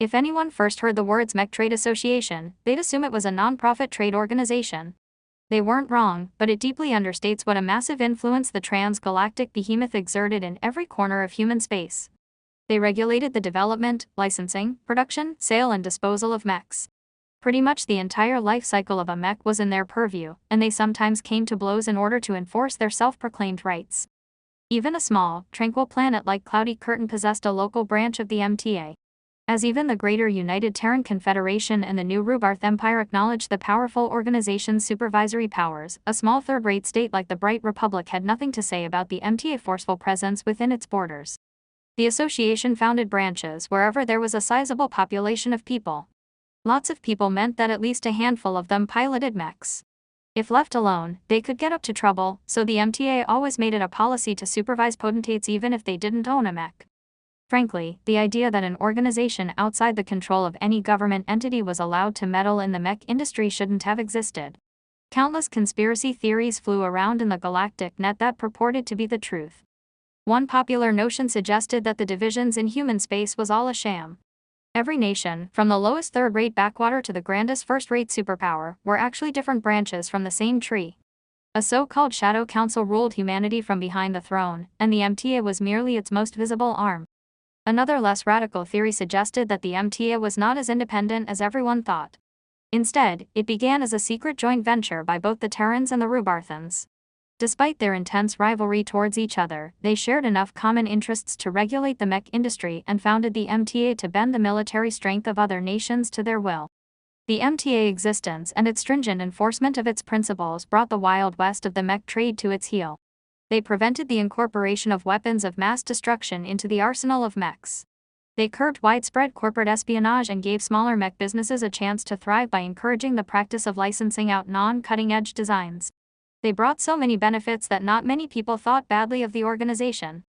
If anyone first heard the words Mech Trade Association, they'd assume it was a non-profit trade organization. They weren't wrong, but it deeply understates what a massive influence the trans-galactic behemoth exerted in every corner of human space. They regulated the development, licensing, production, sale and disposal of mechs. Pretty much the entire life cycle of a mech was in their purview, and they sometimes came to blows in order to enforce their self-proclaimed rights. Even a small, tranquil planet like Cloudy Curtain possessed a local branch of the MTA. As even the greater United Terran Confederation and the new Rubarth Empire acknowledged the powerful organization's supervisory powers, a small third-rate state like the Bright Republic had nothing to say about the MTA's forceful presence within its borders. The association founded branches wherever there was a sizable population of people. Lots of people meant that at least a handful of them piloted mechs. If left alone, they could get up to trouble, so the MTA always made it a policy to supervise potentates even if they didn't own a mech. Frankly, the idea that an organization outside the control of any government entity was allowed to meddle in the mech industry shouldn't have existed. Countless conspiracy theories flew around in the galactic net that purported to be the truth. One popular notion suggested that the divisions in human space was all a sham. Every nation, from the lowest third-rate backwater to the grandest first-rate superpower, were actually different branches from the same tree. A so-called Shadow Council ruled humanity from behind the throne, and the MTA was merely its most visible arm. Another less radical theory suggested that the MTA was not as independent as everyone thought. Instead, it began as a secret joint venture by both the Terrans and the Rubarthans. Despite their intense rivalry towards each other, they shared enough common interests to regulate the mech industry and founded the MTA to bend the military strength of other nations to their will. The MTA existence and its stringent enforcement of its principles brought the Wild West of the mech trade to its heel. They prevented the incorporation of weapons of mass destruction into the arsenal of mechs. They curbed widespread corporate espionage and gave smaller mech businesses a chance to thrive by encouraging the practice of licensing out non-cutting-edge designs. They brought so many benefits that not many people thought badly of the organization.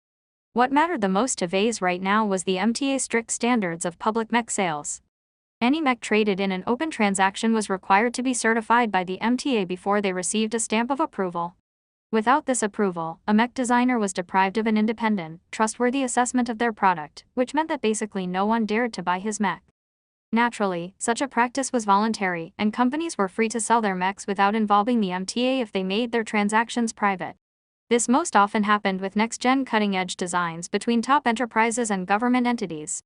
What mattered the most to Vase right now was the MTA's strict standards of public mech sales. Any mech traded in an open transaction was required to be certified by the MTA before they received a stamp of approval. Without this approval, a mech designer was deprived of an independent, trustworthy assessment of their product, which meant that basically no one dared to buy his mech. Naturally, such a practice was voluntary, and companies were free to sell their mechs without involving the MTA if they made their transactions private. This most often happened with next-gen cutting-edge designs between top enterprises and government entities.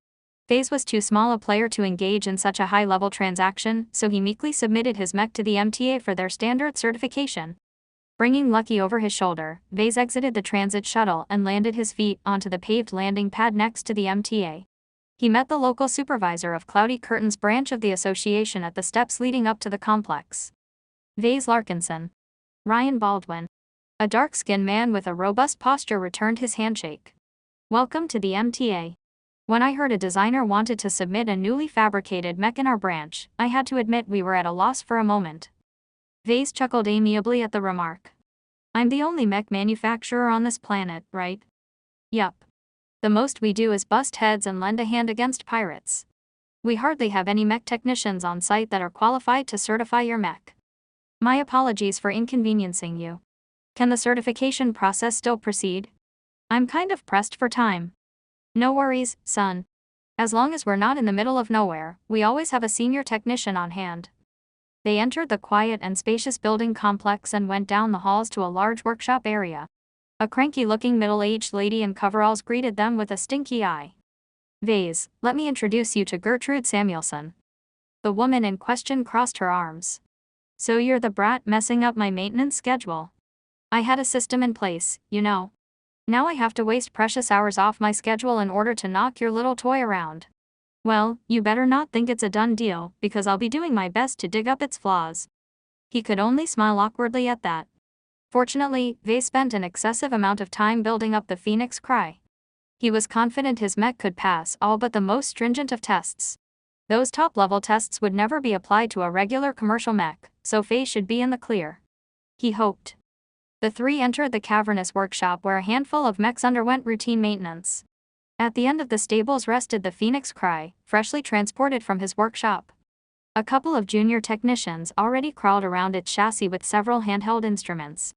Vase was too small a player to engage in such a high-level transaction, so he meekly submitted his mech to the MTA for their standard certification. Bringing Lucky over his shoulder, Vase exited the transit shuttle and landed his feet onto the paved landing pad next to the MTA. He met the local supervisor of Cloudy Curtain's branch of the association at the steps leading up to the complex. Vase Larkinson. Ryan Baldwin. A dark-skinned man with a robust posture returned his handshake. Welcome to the MTA. When I heard a designer wanted to submit a newly fabricated mech in our branch, I had to admit we were at a loss for a moment. Vase chuckled amiably at the remark. I'm the only mech manufacturer on this planet, right? Yup. The most we do is bust heads and lend a hand against pirates. We hardly have any mech technicians on site that are qualified to certify your mech. My apologies for inconveniencing you. Can the certification process still proceed? I'm kind of pressed for time. No worries, son. As long as we're not in the middle of nowhere, we always have a senior technician on hand. They entered the quiet and spacious building complex and went down the halls to a large workshop area. A cranky-looking middle-aged lady in coveralls greeted them with a stinky eye. Vase, let me introduce you to Gertrude Samuelson. The woman in question crossed her arms. So you're the brat messing up my maintenance schedule. I had a system in place, you know. Now I have to waste precious hours off my schedule in order to knock your little toy around. Well, you better not think it's a done deal, because I'll be doing my best to dig up its flaws. He could only smile awkwardly at that. Fortunately, Vase spent an excessive amount of time building up the Phoenix Cry. He was confident his mech could pass all but the most stringent of tests. Those top-level tests would never be applied to a regular commercial mech, so Vase should be in the clear. He hoped. The three entered the cavernous workshop where a handful of mechs underwent routine maintenance. At the end of the stables rested the Phoenix Cry, freshly transported from his workshop. A couple of junior technicians already crawled around its chassis with several handheld instruments.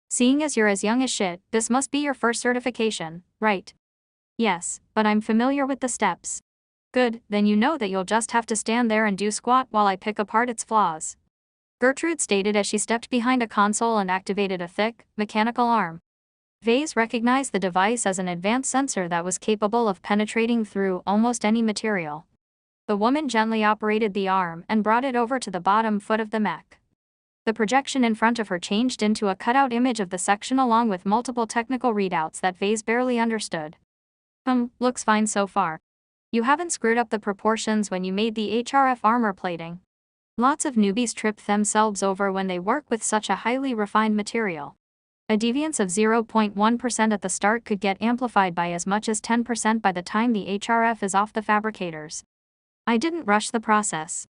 Seeing as you're as young as shit, this must be your first certification, right? Yes, but I'm familiar with the steps. Good, then you know that you'll just have to stand there and do squat while I pick apart its flaws. Gertrude stated as she stepped behind a console and activated a thick, mechanical arm. Vase recognized the device as an advanced sensor that was capable of penetrating through almost any material. The woman gently operated the arm and brought it over to the bottom foot of the mech. The projection in front of her changed into a cutout image of the section along with multiple technical readouts that Vase barely understood. Looks fine so far. You haven't screwed up the proportions when you made the HRF armor plating. Lots of newbies trip themselves over when they work with such a highly refined material. A deviance of 0.1% at the start could get amplified by as much as 10% by the time the HRF is off the fabricators. I didn't rush the process.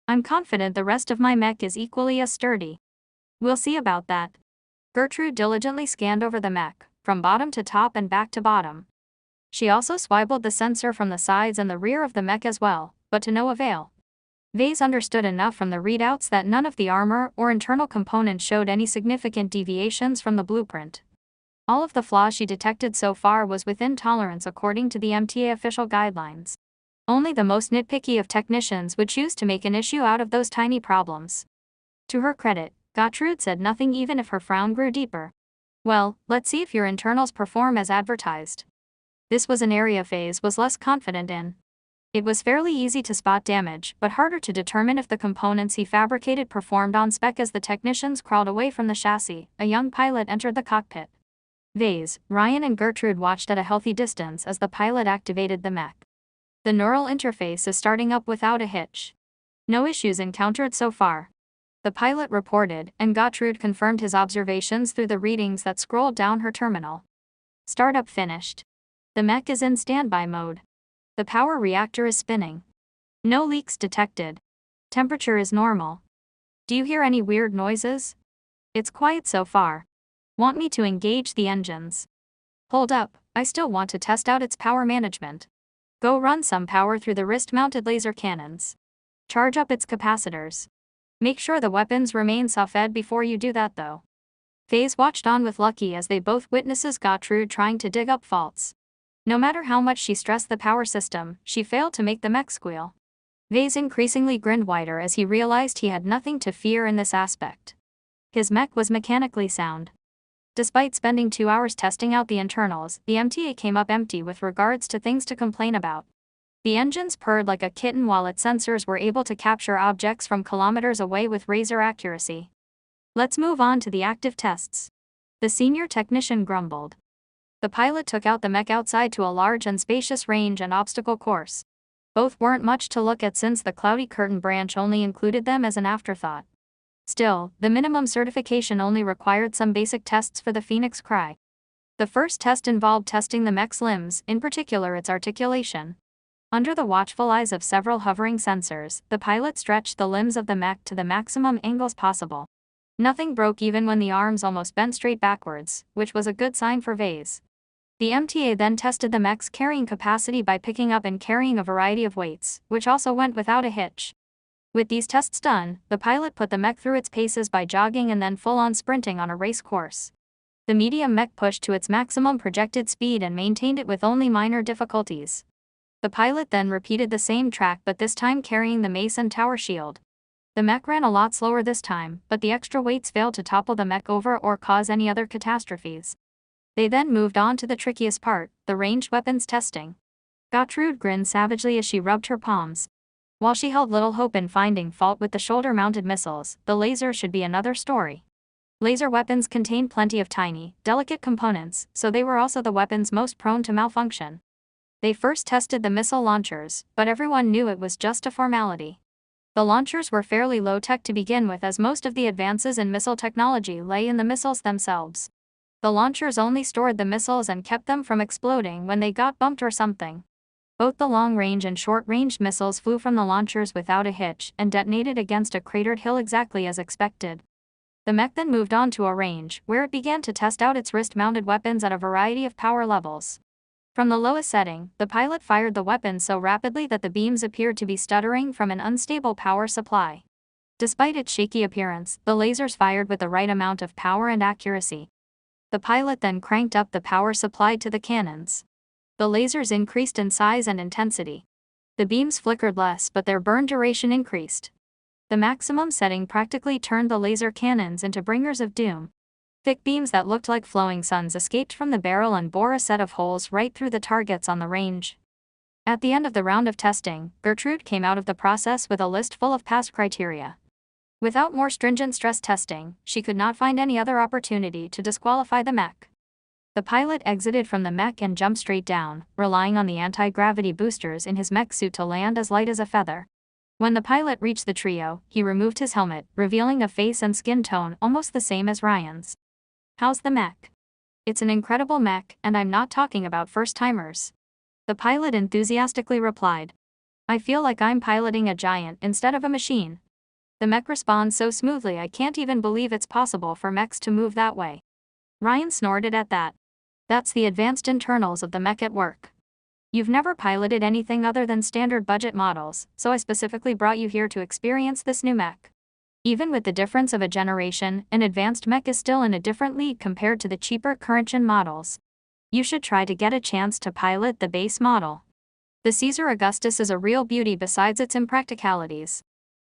I'm confident the rest of my mech is equally as sturdy. We'll see about that. Gertrude diligently scanned over the mech, from bottom to top and back to bottom. She also swiveled the sensor from the sides and the rear of the mech as well, but to no avail. Vase understood enough from the readouts that none of the armor or internal components showed any significant deviations from the blueprint. All of the flaws she detected so far was within tolerance according to the MTA official guidelines. Only the most nitpicky of technicians would choose to make an issue out of those tiny problems. To her credit, Gertrude said nothing even if her frown grew deeper. Well, let's see if your internals perform as advertised. This was an area Vase was less confident in. It was fairly easy to spot damage, but harder to determine if the components he fabricated performed on spec. As the technicians crawled away from the chassis, a young pilot entered the cockpit. Vase, Ryan and Gertrude watched at a healthy distance as the pilot activated the mech. The neural interface is starting up without a hitch. No issues encountered so far. The pilot reported, and Gertrude confirmed his observations through the readings that scrolled down her terminal. Startup finished. The mech is in standby mode. The power reactor is spinning. No leaks detected. Temperature is normal. Do you hear any weird noises? It's quiet so far. Want me to engage the engines? Hold up, I still want to test out its power management. Go run some power through the wrist-mounted laser cannons. Charge up its capacitors. Make sure the weapons remain soft-fed before you do that though. Vase watched on with Lucky as they both witnesses Gertrude trying to dig up faults. No matter how much she stressed the power system, she failed to make the mech squeal. Vase increasingly grinned wider as he realized he had nothing to fear in this aspect. His mech was mechanically sound. Despite spending 2 hours testing out the internals, the MTA came up empty with regards to things to complain about. The engines purred like a kitten while its sensors were able to capture objects from kilometers away with razor accuracy. Let's move on to the active tests. The senior technician grumbled. The pilot took out the mech outside to a large and spacious range and obstacle course. Both weren't much to look at since the cloudy curtain branch only included them as an afterthought. Still, the minimum certification only required some basic tests for the Phoenix Cry. The first test involved testing the mech's limbs, in particular its articulation. Under the watchful eyes of several hovering sensors, the pilot stretched the limbs of the mech to the maximum angles possible. Nothing broke even when the arms almost bent straight backwards, which was a good sign for Vase. The MTA then tested the mech's carrying capacity by picking up and carrying a variety of weights, which also went without a hitch. With these tests done, the pilot put the mech through its paces by jogging and then full-on sprinting on a race course. The medium mech pushed to its maximum projected speed and maintained it with only minor difficulties. The pilot then repeated the same track but this time carrying the mace and tower shield. The mech ran a lot slower this time, but the extra weights failed to topple the mech over or cause any other catastrophes. They then moved on to the trickiest part, the ranged weapons testing. Gertrude grinned savagely as she rubbed her palms. While she held little hope in finding fault with the shoulder-mounted missiles, the laser should be another story. Laser weapons contain plenty of tiny, delicate components, so they were also the weapons most prone to malfunction. They first tested the missile launchers, but everyone knew it was just a formality. The launchers were fairly low-tech to begin with as most of the advances in missile technology lay in the missiles themselves. The launchers only stored the missiles and kept them from exploding when they got bumped or something. Both the long-range and short-range missiles flew from the launchers without a hitch and detonated against a cratered hill exactly as expected. The mech then moved on to a range, where it began to test out its wrist-mounted weapons at a variety of power levels. From the lowest setting, the pilot fired the weapon so rapidly that the beams appeared to be stuttering from an unstable power supply. Despite its shaky appearance, the lasers fired with the right amount of power and accuracy. The pilot then cranked up the power supplied to the cannons. The lasers increased in size and intensity. The beams flickered less, but their burn duration increased. The maximum setting practically turned the laser cannons into bringers of doom. Thick beams that looked like flowing suns escaped from the barrel and bore a set of holes right through the targets on the range. At the end of the round of testing, Gertrude came out of the process with a list full of pass criteria. Without more stringent stress testing, she could not find any other opportunity to disqualify the mech. The pilot exited from the mech and jumped straight down, relying on the anti-gravity boosters in his mech suit to land as light as a feather. When the pilot reached the trio, he removed his helmet, revealing a face and skin tone almost the same as Ryan's. "How's the mech?" "It's an incredible mech, and I'm not talking about first-timers," the pilot enthusiastically replied. "I feel like I'm piloting a giant instead of a machine. The mech responds so smoothly I can't even believe it's possible for mechs to move that way." Ryan snorted at that. "That's the advanced internals of the mech at work. You've never piloted anything other than standard budget models, so I specifically brought you here to experience this new mech. Even with the difference of a generation, an advanced mech is still in a different league compared to the cheaper current-gen models. You should try to get a chance to pilot the base model. The Caesar Augustus is a real beauty besides its impracticalities."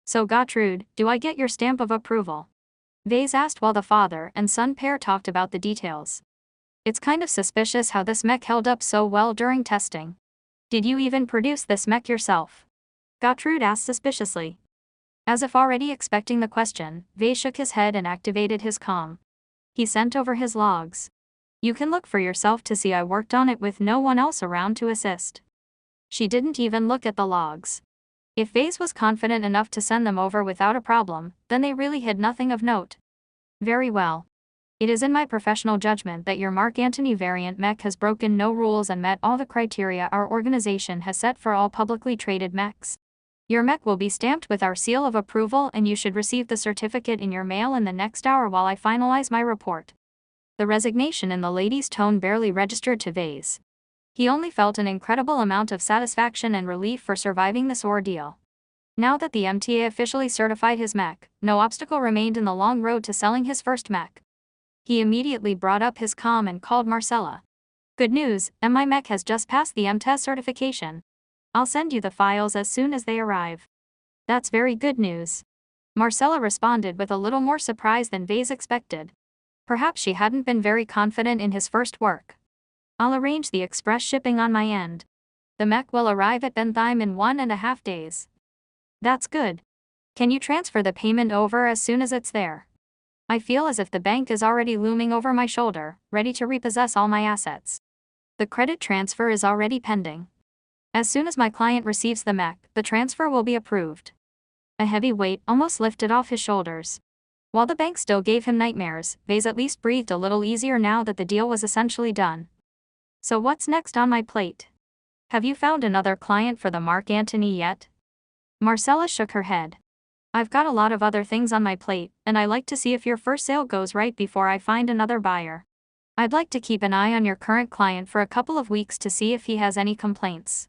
"So Gertrude, do I get your stamp of approval?" Vase asked while the father and son pair talked about the details. "It's kind of suspicious how this mech held up so well during testing. Did you even produce this mech yourself?" Gertrude asked suspiciously. As if already expecting the question, Vase shook his head and activated his comm. He sent over his logs. "You can look for yourself to see I worked on it with no one else around to assist." She didn't even look at the logs. If Vase was confident enough to send them over without a problem, then they really had nothing of note. "Very well. It is in my professional judgment that your Mark Antony variant mech has broken no rules and met all the criteria our organization has set for all publicly traded mechs. Your mech will be stamped with our seal of approval and you should receive the certificate in your mail in the next hour while I finalize my report." The resignation in the lady's tone barely registered to Vase. He only felt an incredible amount of satisfaction and relief for surviving this ordeal. Now that the MTA officially certified his mech, no obstacle remained in the long road to selling his first mech. He immediately brought up his comm and called Marcella. "Good news, my mech has just passed the MTES certification. I'll send you the files as soon as they arrive." "That's very good news." Marcella responded with a little more surprise than Vase expected. Perhaps she hadn't been very confident in his first work. "I'll arrange the express shipping on my end. The mech will arrive at Bentheim in 1.5 days." "That's good. Can you transfer the payment over as soon as it's there? I feel as if the bank is already looming over my shoulder, ready to repossess all my assets." "The credit transfer is already pending. As soon as my client receives the mech, the transfer will be approved." A heavy weight almost lifted off his shoulders. While the bank still gave him nightmares, Vase at least breathed a little easier now that the deal was essentially done. "So what's next on my plate? Have you found another client for the Mark Antony yet?" Marcella shook her head. "I've got a lot of other things on my plate, and I like to see if your first sale goes right before I find another buyer. I'd like to keep an eye on your current client for a couple of weeks to see if he has any complaints.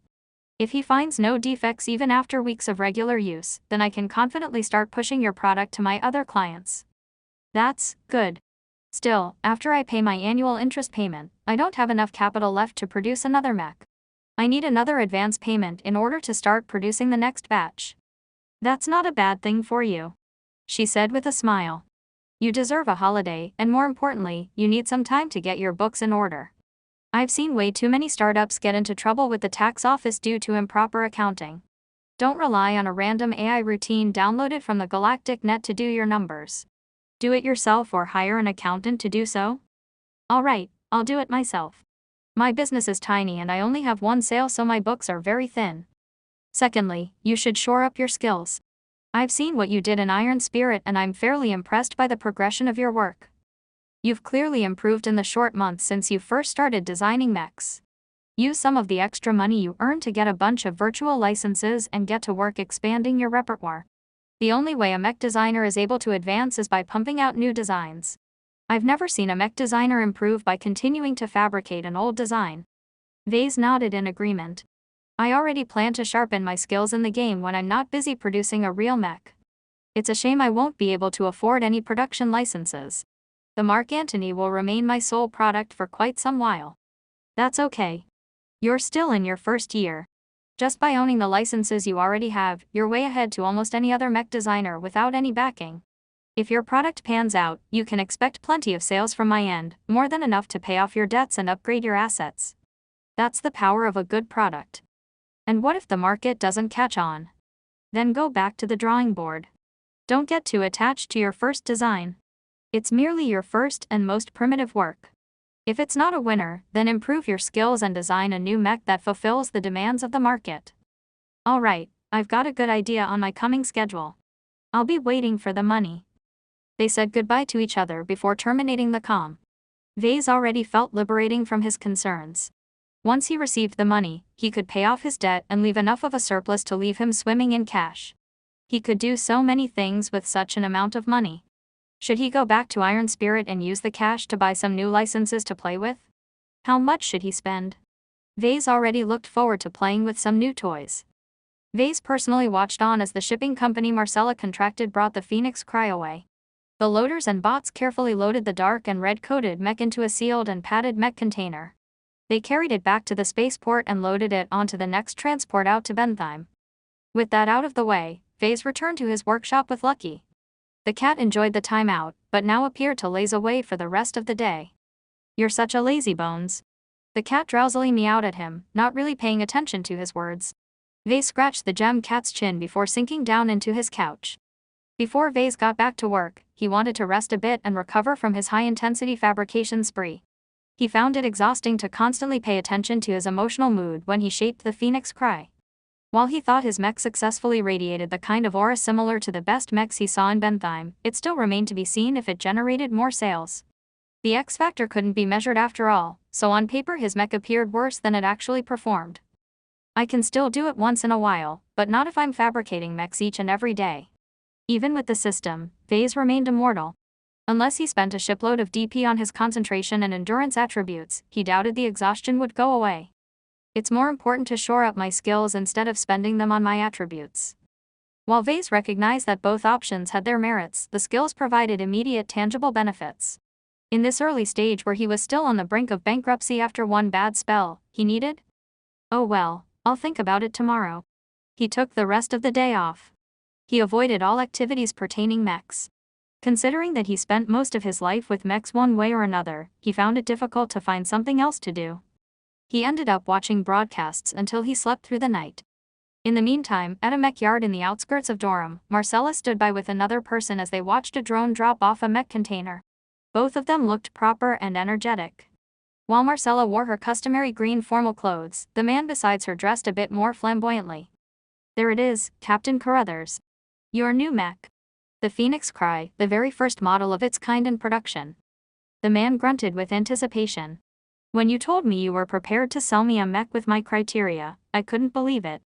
If he finds no defects even after weeks of regular use, then I can confidently start pushing your product to my other clients." "That's good. Still, after I pay my annual interest payment, I don't have enough capital left to produce another mech. I need another advance payment in order to start producing the next batch." "That's not a bad thing for you," she said with a smile. "You deserve a holiday, and more importantly, you need some time to get your books in order. I've seen way too many startups get into trouble with the tax office due to improper accounting. Don't rely on a random AI routine downloaded from the galactic net to do your numbers. Do it yourself or hire an accountant to do so." "All right, I'll do it myself. My business is tiny and I only have one sale, so my books are very thin. Secondly, you should shore up your skills. I've seen what you did in Iron Spirit and I'm fairly impressed by the progression of your work. You've clearly improved in the short months since you first started designing mechs. Use some of the extra money you earn to get a bunch of virtual licenses and get to work expanding your repertoire. The only way a mech designer is able to advance is by pumping out new designs. I've never seen a mech designer improve by continuing to fabricate an old design." Vase nodded in agreement. "I already plan to sharpen my skills in the game when I'm not busy producing a real mech. It's a shame I won't be able to afford any production licenses. The Mark Antony will remain my sole product for quite some while." "That's okay. You're still in your first year. Just by owning the licenses you already have, you're way ahead to almost any other mech designer without any backing. If your product pans out, you can expect plenty of sales from my end, more than enough to pay off your debts and upgrade your assets. That's the power of a good product. And what if the market doesn't catch on? Then go back to the drawing board. Don't get too attached to your first design. It's merely your first and most primitive work. If it's not a winner, then improve your skills and design a new mech that fulfills the demands of the market. Alright, I've got a good idea on my coming schedule. I'll be waiting for the money. They said goodbye to each other before terminating the comm. Vase already felt liberating from his concerns. Once he received the money, he could pay off his debt and leave enough of a surplus to leave him swimming in cash. He could do so many things with such an amount of money. Should he go back to Iron Spirit and use the cash to buy some new licenses to play with? How much should he spend? Vase already looked forward to playing with some new toys. Vase personally watched on as the shipping company Marcella contracted brought the Phoenix Cry away. The loaders and bots carefully loaded the dark and red-coated mech into a sealed and padded mech container. They carried it back to the spaceport and loaded it onto the next transport out to Bentheim. With that out of the way, Vase returned to his workshop with Lucky. The cat enjoyed the time out, but now appeared to laze away for the rest of the day. "You're such a lazy bones." The cat drowsily meowed at him, not really paying attention to his words. Vase scratched the gem cat's chin before sinking down into his couch. Before Vase got back to work, he wanted to rest a bit and recover from his high-intensity fabrication spree. He found it exhausting to constantly pay attention to his emotional mood when he shaped the Phoenix Cry. While he thought his mech successfully radiated the kind of aura similar to the best mechs he saw in Bentheim, it still remained to be seen if it generated more sales. The X factor couldn't be measured after all, so on paper his mech appeared worse than it actually performed. "I can still do it once in a while, but not if I'm fabricating mechs each and every day." Even with the system, Vase remained immortal. Unless he spent a shipload of DP on his concentration and endurance attributes, he doubted the exhaustion would go away. "It's more important to shore up my skills instead of spending them on my attributes." While Vase recognized that both options had their merits, the skills provided immediate tangible benefits. In this early stage where he was still on the brink of bankruptcy after one bad spell, he needed? "Oh well, I'll think about it tomorrow." He took the rest of the day off. He avoided all activities pertaining mechs. Considering that he spent most of his life with mechs one way or another, he found it difficult to find something else to do. He ended up watching broadcasts until he slept through the night. In the meantime, at a mech yard in the outskirts of Durham, Marcella stood by with another person as they watched a drone drop off a mech container. Both of them looked proper and energetic. While Marcella wore her customary green formal clothes, the man beside her dressed a bit more flamboyantly. "There it is, Captain Carruthers. Your new mech. The Phoenix Cry, the very first model of its kind in production." The man grunted with anticipation. "When you told me you were prepared to sell me a mech with my criteria, I couldn't believe it.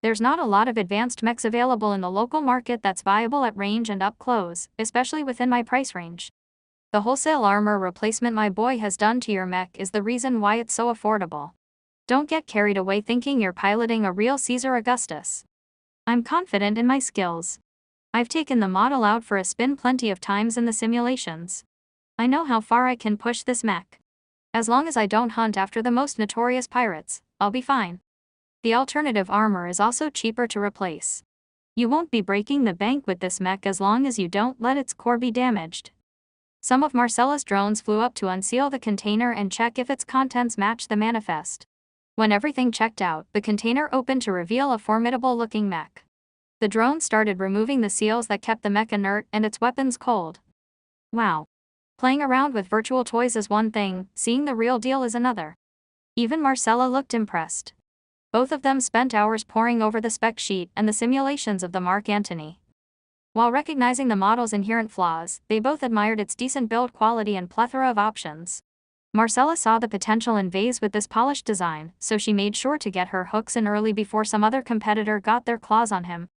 There's not a lot of advanced mechs available in the local market that's viable at range and up close, especially within my price range. The wholesale armor replacement my boy has done to your mech is the reason why it's so affordable. Don't get carried away thinking you're piloting a real Caesar Augustus. I'm confident in my skills. I've taken the model out for a spin plenty of times in the simulations. I know how far I can push this mech. As long as I don't hunt after the most notorious pirates, I'll be fine. The alternative armor is also cheaper to replace. You won't be breaking the bank with this mech as long as you don't let its core be damaged." Some of Marcella's drones flew up to unseal the container and check if its contents matched the manifest. When everything checked out, the container opened to reveal a formidable-looking mech. The drone started removing the seals that kept the mech inert and its weapons cold. Wow. Playing around with virtual toys is one thing, seeing the real deal is another. Even Marcella looked impressed. Both of them spent hours poring over the spec sheet and the simulations of the Mark Antony. While recognizing the model's inherent flaws, they both admired its decent build quality and plethora of options. Marcella saw the potential in Vase with this polished design, so she made sure to get her hooks in early before some other competitor got their claws on him.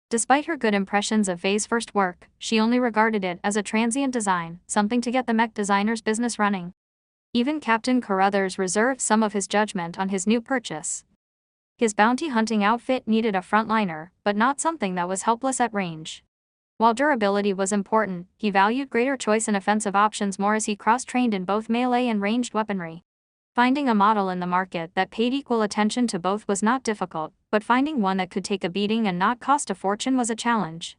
Despite her good impressions of Vase's first work, she only regarded it as a transient design, something to get the mech designer's business running. Even Captain Carruthers reserved some of his judgment on his new purchase. His bounty hunting outfit needed a frontliner, but not something that was helpless at range. While durability was important, he valued greater choice and offensive options more as he cross-trained in both melee and ranged weaponry. Finding a model in the market that paid equal attention to both was not difficult, but finding one that could take a beating and not cost a fortune was a challenge.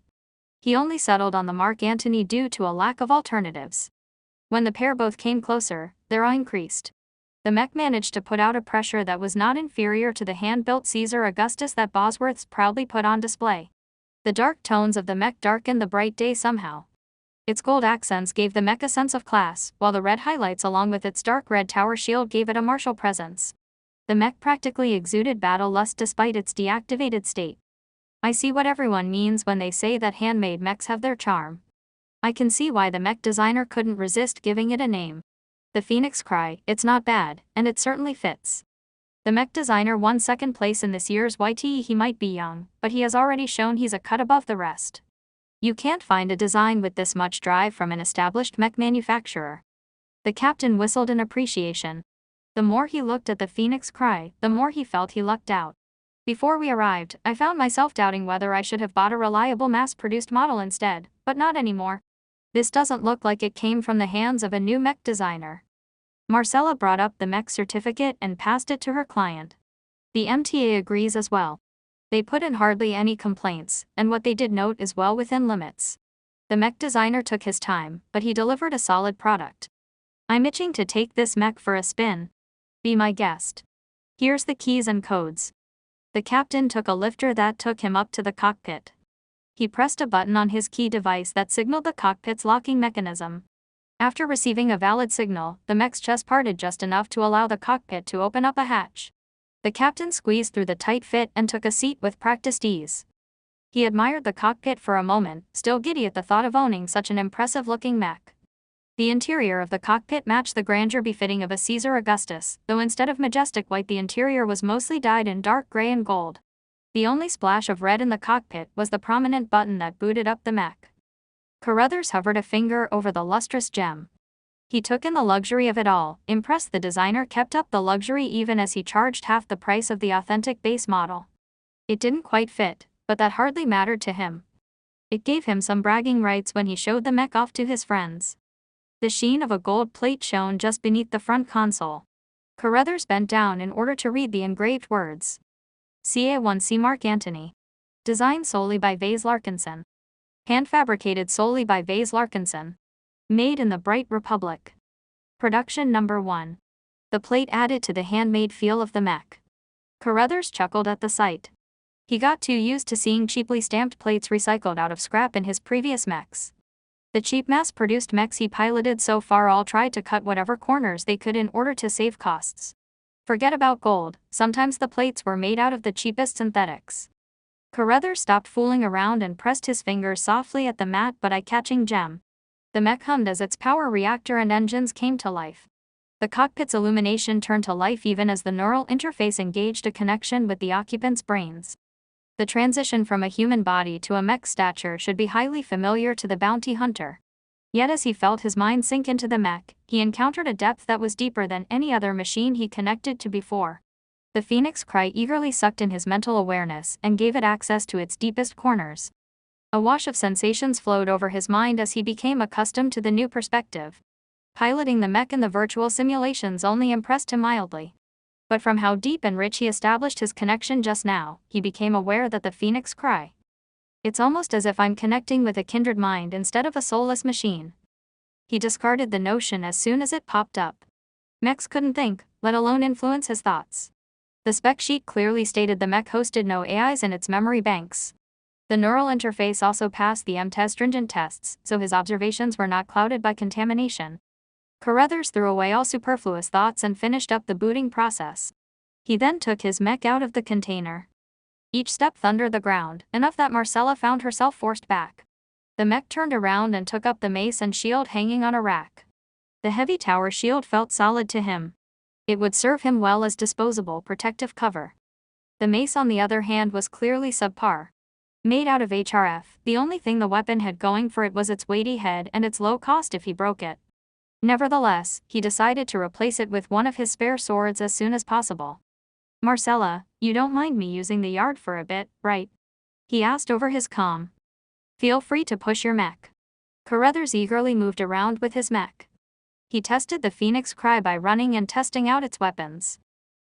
He only settled on the Mark Antony due to a lack of alternatives. When the pair both came closer, their awe increased. The mech managed to put out a pressure that was not inferior to the hand-built Caesar Augustus that Bosworth's proudly put on display. The dark tones of the mech darkened the bright day somehow. Its gold accents gave the mech a sense of class, while the red highlights along with its dark red tower shield gave it a martial presence. The mech practically exuded battle lust despite its deactivated state. I see what everyone means when they say that handmade mechs have their charm. I can see why the mech designer couldn't resist giving it a name. The Phoenix Cry, it's not bad, and it certainly fits. The mech designer won second place in this year's YTE. He might be young, but he has already shown he's a cut above the rest. You can't find a design with this much drive from an established mech manufacturer. The captain whistled in appreciation. The more he looked at the Phoenix Cry, the more he felt he lucked out. Before we arrived, I found myself doubting whether I should have bought a reliable mass-produced model instead, but not anymore. This doesn't look like it came from the hands of a new mech designer. Marcella brought up the mech certificate and passed it to her client. The MTA agrees as well. They put in hardly any complaints, and what they did note is well within limits. The mech designer took his time, but he delivered a solid product. I'm itching to take this mech for a spin. Be my guest. Here's the keys and codes. The captain took a lifter that took him up to the cockpit. He pressed a button on his key device that signaled the cockpit's locking mechanism. After receiving a valid signal, the mech's chest parted just enough to allow the cockpit to open up a hatch. The captain squeezed through the tight fit and took a seat with practiced ease. He admired the cockpit for a moment, still giddy at the thought of owning such an impressive-looking mech. The interior of the cockpit matched the grandeur befitting of a Caesar Augustus, though instead of majestic white the interior was mostly dyed in dark gray and gold. The only splash of red in the cockpit was the prominent button that booted up the mech. Carruthers hovered a finger over the lustrous gem. He took in the luxury of it all. Impressed, the designer kept up the luxury even as he charged half the price of the authentic base model. It didn't quite fit, but that hardly mattered to him. It gave him some bragging rights when he showed the mech off to his friends. The sheen of a gold plate shone just beneath the front console. Carruthers bent down in order to read the engraved words. CA1C Mark Antony. Designed solely by Vase Larkinson. Hand-fabricated solely by Vase Larkinson. Made in the Bright Republic. Production number 1. The plate added to the handmade feel of the mech. Carruthers chuckled at the sight. He got too used to seeing cheaply stamped plates recycled out of scrap in his previous mechs. The cheap mass-produced mechs he piloted so far all tried to cut whatever corners they could in order to save costs. Forget about gold, sometimes the plates were made out of the cheapest synthetics. Carruthers stopped fooling around and pressed his fingers softly at the matte but eye-catching gem. The mech hummed as its power reactor and engines came to life. The cockpit's illumination turned to life even as the neural interface engaged a connection with the occupant's brains. The transition from a human body to a mech stature should be highly familiar to the bounty hunter. Yet as he felt his mind sink into the mech, he encountered a depth that was deeper than any other machine he connected to before. The Phoenix Cry eagerly sucked in his mental awareness and gave it access to its deepest corners. A wash of sensations flowed over his mind as he became accustomed to the new perspective. Piloting the mech in the virtual simulations only impressed him mildly. But from how deep and rich he established his connection just now, he became aware that the Phoenix Cry. It's almost as if I'm connecting with a kindred mind instead of a soulless machine. He discarded the notion as soon as it popped up. Mechs couldn't think, let alone influence his thoughts. The spec sheet clearly stated the mech hosted no AIs in its memory banks. The neural interface also passed the MTES stringent tests, so his observations were not clouded by contamination. Carruthers threw away all superfluous thoughts and finished up the booting process. He then took his mech out of the container. Each step thundered the ground, enough that Marcella found herself forced back. The mech turned around and took up the mace and shield hanging on a rack. The heavy tower shield felt solid to him. It would serve him well as disposable protective cover. The mace on the other hand was clearly subpar. Made out of HRF, the only thing the weapon had going for it was its weighty head and its low cost if he broke it. Nevertheless, he decided to replace it with one of his spare swords as soon as possible. Marcella, you don't mind me using the yard for a bit, right? He asked over his comm. Feel free to push your mech. Carruthers eagerly moved around with his mech. He tested the Phoenix Cry by running and testing out its weapons.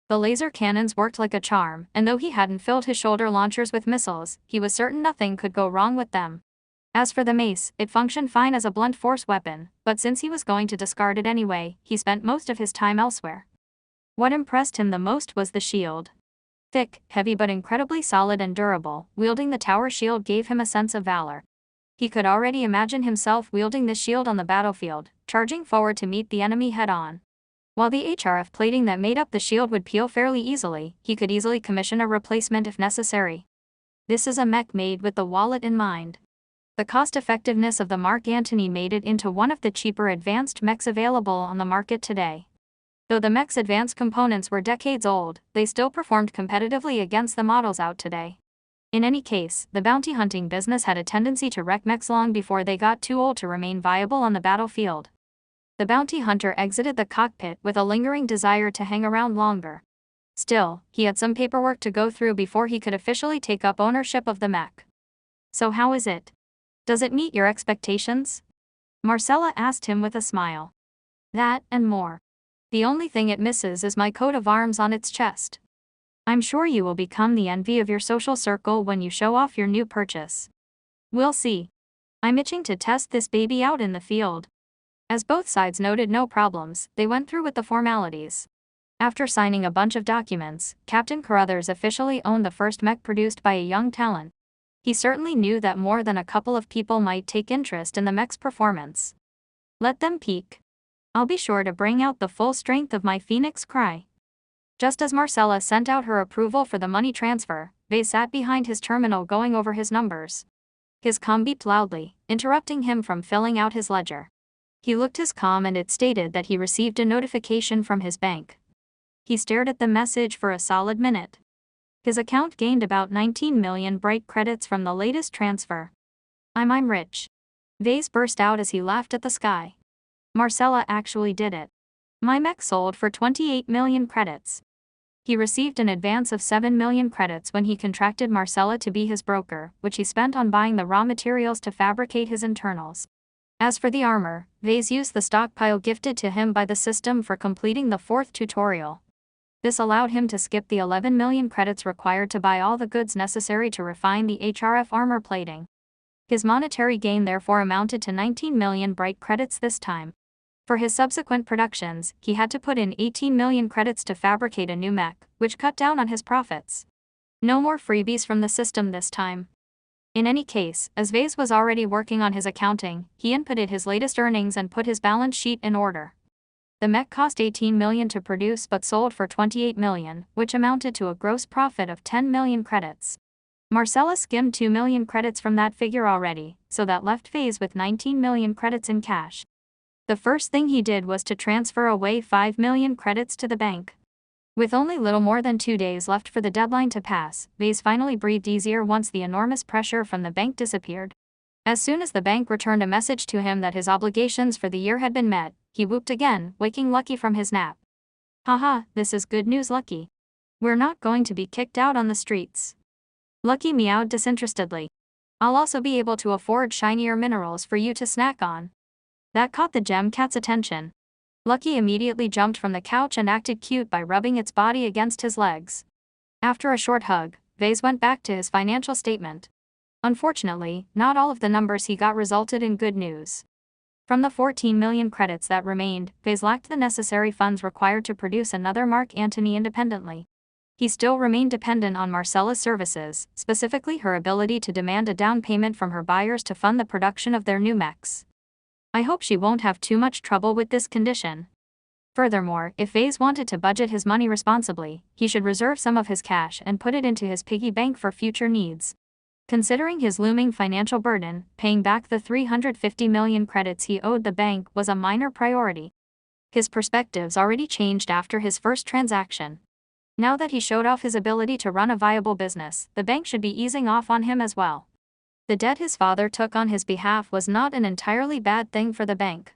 The laser cannons worked like a charm, and though he hadn't filled his shoulder launchers with missiles, he was certain nothing could go wrong with them. As for the mace, it functioned fine as a blunt force weapon, but since he was going to discard it anyway, he spent most of his time elsewhere. What impressed him the most was the shield. Thick, heavy but incredibly solid and durable, wielding the tower shield gave him a sense of valor. He could already imagine himself wielding this shield on the battlefield, charging forward to meet the enemy head-on. While the HRF plating that made up the shield would peel fairly easily, he could easily commission a replacement if necessary. This is a mech made with the wallet in mind. The cost-effectiveness of the Mark Antony made it into one of the cheaper advanced mechs available on the market today. Though the mech's advanced components were decades old, they still performed competitively against the models out today. In any case, the bounty hunting business had a tendency to wreck mechs long before they got too old to remain viable on the battlefield. The bounty hunter exited the cockpit with a lingering desire to hang around longer. Still, he had some paperwork to go through before he could officially take up ownership of the mech. "So how is it? Does it meet your expectations?" Marcella asked him with a smile. "That, and more. The only thing it misses is my coat of arms on its chest. I'm sure you will become the envy of your social circle when you show off your new purchase. We'll see. I'm itching to test this baby out in the field." As both sides noted no problems, they went through with the formalities. After signing a bunch of documents, Captain Carruthers officially owned the first mech produced by a young talent. He certainly knew that more than a couple of people might take interest in the mech's performance. "Let them peek. I'll be sure to bring out the full strength of my Phoenix cry." Just as Marcella sent out her approval for the money transfer, Vase sat behind his terminal going over his numbers. His comm beeped loudly, interrupting him from filling out his ledger. He looked his comm and it stated that he received a notification from his bank. He stared at the message for a solid minute. His account gained about 19 million bright credits from the latest transfer. I'm rich." Vase burst out as he laughed at the sky. "Marcella actually did it. My mech sold for 28 million credits." He received an advance of 7 million credits when he contracted Marcella to be his broker, which he spent on buying the raw materials to fabricate his internals. As for the armor, Vase used the stockpile gifted to him by the system for completing the 4th tutorial. This allowed him to skip the 11 million credits required to buy all the goods necessary to refine the HRF armor plating. His monetary gain therefore amounted to 19 million bright credits this time. For his subsequent productions, he had to put in 18 million credits to fabricate a new mech, which cut down on his profits. No more freebies from the system this time. In any case, as Vase was already working on his accounting, he inputted his latest earnings and put his balance sheet in order. The mech cost 18 million to produce but sold for 28 million, which amounted to a gross profit of 10 million credits. Marcella skimmed 2 million credits from that figure already, so that left Vase with 19 million credits in cash. The first thing he did was to transfer away 5 million credits to the bank. With only little more than 2 days left for the deadline to pass, Vase finally breathed easier once the enormous pressure from the bank disappeared. As soon as the bank returned a message to him that his obligations for the year had been met, he whooped again, waking Lucky from his nap. "Haha, this is good news, Lucky. We're not going to be kicked out on the streets." Lucky meowed disinterestedly. "I'll also be able to afford shinier minerals for you to snack on." That caught the gem cat's attention. Lucky immediately jumped from the couch and acted cute by rubbing its body against his legs. After a short hug, Vase went back to his financial statement. Unfortunately, not all of the numbers he got resulted in good news. From the 14 million credits that remained, Vase lacked the necessary funds required to produce another Mark Antony independently. He still remained dependent on Marcella's services, specifically her ability to demand a down payment from her buyers to fund the production of their new mechs. "I hope she won't have too much trouble with this condition." Furthermore, if Vase wanted to budget his money responsibly, he should reserve some of his cash and put it into his piggy bank for future needs. Considering his looming financial burden, paying back the 350 million credits he owed the bank was a minor priority. His perspectives already changed after his first transaction. Now that he showed off his ability to run a viable business, the bank should be easing off on him as well. The debt his father took on his behalf was not an entirely bad thing for the bank.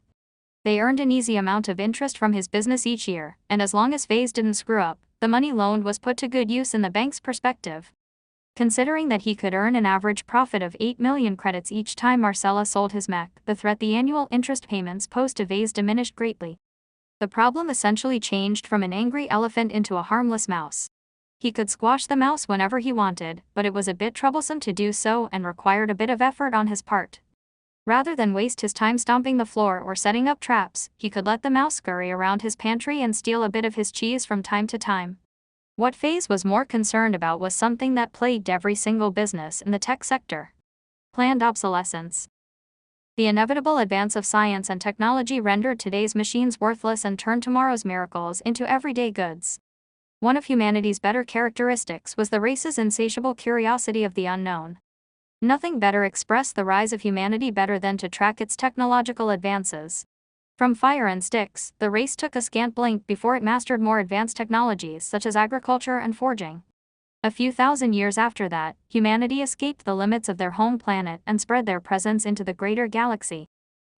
They earned an easy amount of interest from his business each year, and as long as Vase didn't screw up, the money loaned was put to good use in the bank's perspective. Considering that he could earn an average profit of 8 million credits each time Marcella sold his mech, the threat the annual interest payments posed to Vase diminished greatly. The problem essentially changed from an angry elephant into a harmless mouse. He could squash the mouse whenever he wanted, but it was a bit troublesome to do so and required a bit of effort on his part. Rather than waste his time stomping the floor or setting up traps, he could let the mouse scurry around his pantry and steal a bit of his cheese from time to time. What FaZe was more concerned about was something that plagued every single business in the tech sector: planned obsolescence. The inevitable advance of science and technology rendered today's machines worthless and turned tomorrow's miracles into everyday goods. One of humanity's better characteristics was the race's insatiable curiosity of the unknown. Nothing better expressed the rise of humanity better than to track its technological advances. From fire and sticks, the race took a scant blink before it mastered more advanced technologies such as agriculture and forging. A few thousand years after that, humanity escaped the limits of their home planet and spread their presence into the greater galaxy.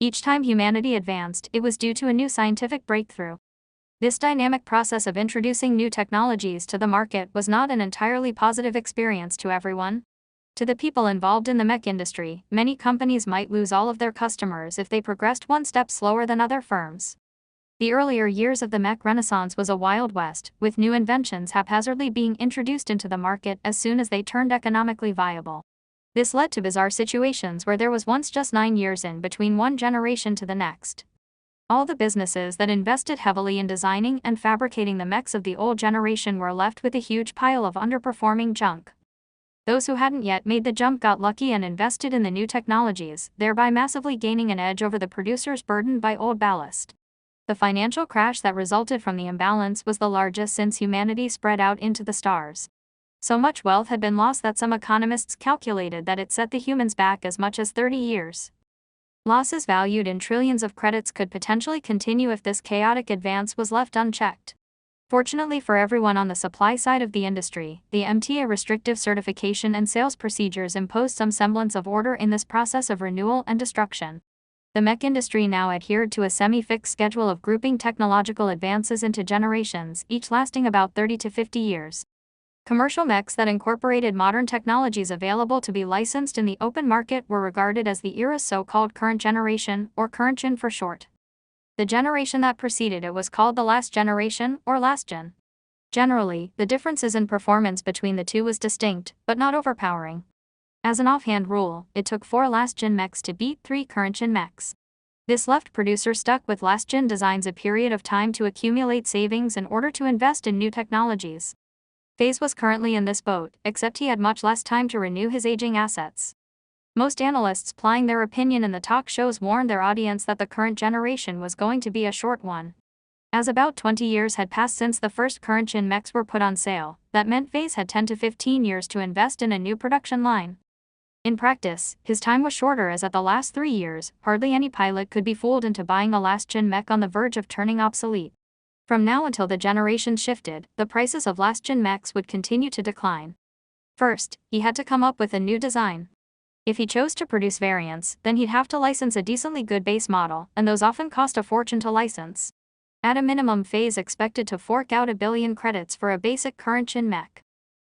Each time humanity advanced, it was due to a new scientific breakthrough. This dynamic process of introducing new technologies to the market was not an entirely positive experience to everyone. To the people involved in the mech industry, many companies might lose all of their customers if they progressed one step slower than other firms. The earlier years of the mech renaissance was a wild west, with new inventions haphazardly being introduced into the market as soon as they turned economically viable. This led to bizarre situations where there was once just 9 years in between one generation to the next. All the businesses that invested heavily in designing and fabricating the mechs of the old generation were left with a huge pile of underperforming junk. Those who hadn't yet made the jump got lucky and invested in the new technologies, thereby massively gaining an edge over the producers burdened by old ballast. The financial crash that resulted from the imbalance was the largest since humanity spread out into the stars. So much wealth had been lost that some economists calculated that it set the humans back as much as 30 years. Losses valued in trillions of credits could potentially continue if this chaotic advance was left unchecked. Fortunately for everyone on the supply side of the industry, the MTA restrictive certification and sales procedures imposed some semblance of order in this process of renewal and destruction. The mech industry now adhered to a semi-fixed schedule of grouping technological advances into generations, each lasting about 30 to 50 years. Commercial mechs that incorporated modern technologies available to be licensed in the open market were regarded as the era's so-called current generation, or current gen for short. The generation that preceded it was called the last generation, or last gen. Generally, the differences in performance between the two was distinct, but not overpowering. As an offhand rule, it took 4 last-gen mechs to beat 3 current-gen mechs. This left producers stuck with last-gen designs a period of time to accumulate savings in order to invest in new technologies. FaZe was currently in this boat, except he had much less time to renew his aging assets. Most analysts plying their opinion in the talk shows warned their audience that the current generation was going to be a short one. As about 20 years had passed since the first current-gen mechs were put on sale, that meant FaZe had 10 to 15 years to invest in a new production line. In practice, his time was shorter as at the last 3 years, hardly any pilot could be fooled into buying a last-gen mech on the verge of turning obsolete. From now until the generation shifted, the prices of last-gen mechs would continue to decline. First, he had to come up with a new design. If he chose to produce variants, then he'd have to license a decently good base model, and those often cost a fortune to license. At a minimum, FaZe expected to fork out 1 billion credits for a basic current-gen mech.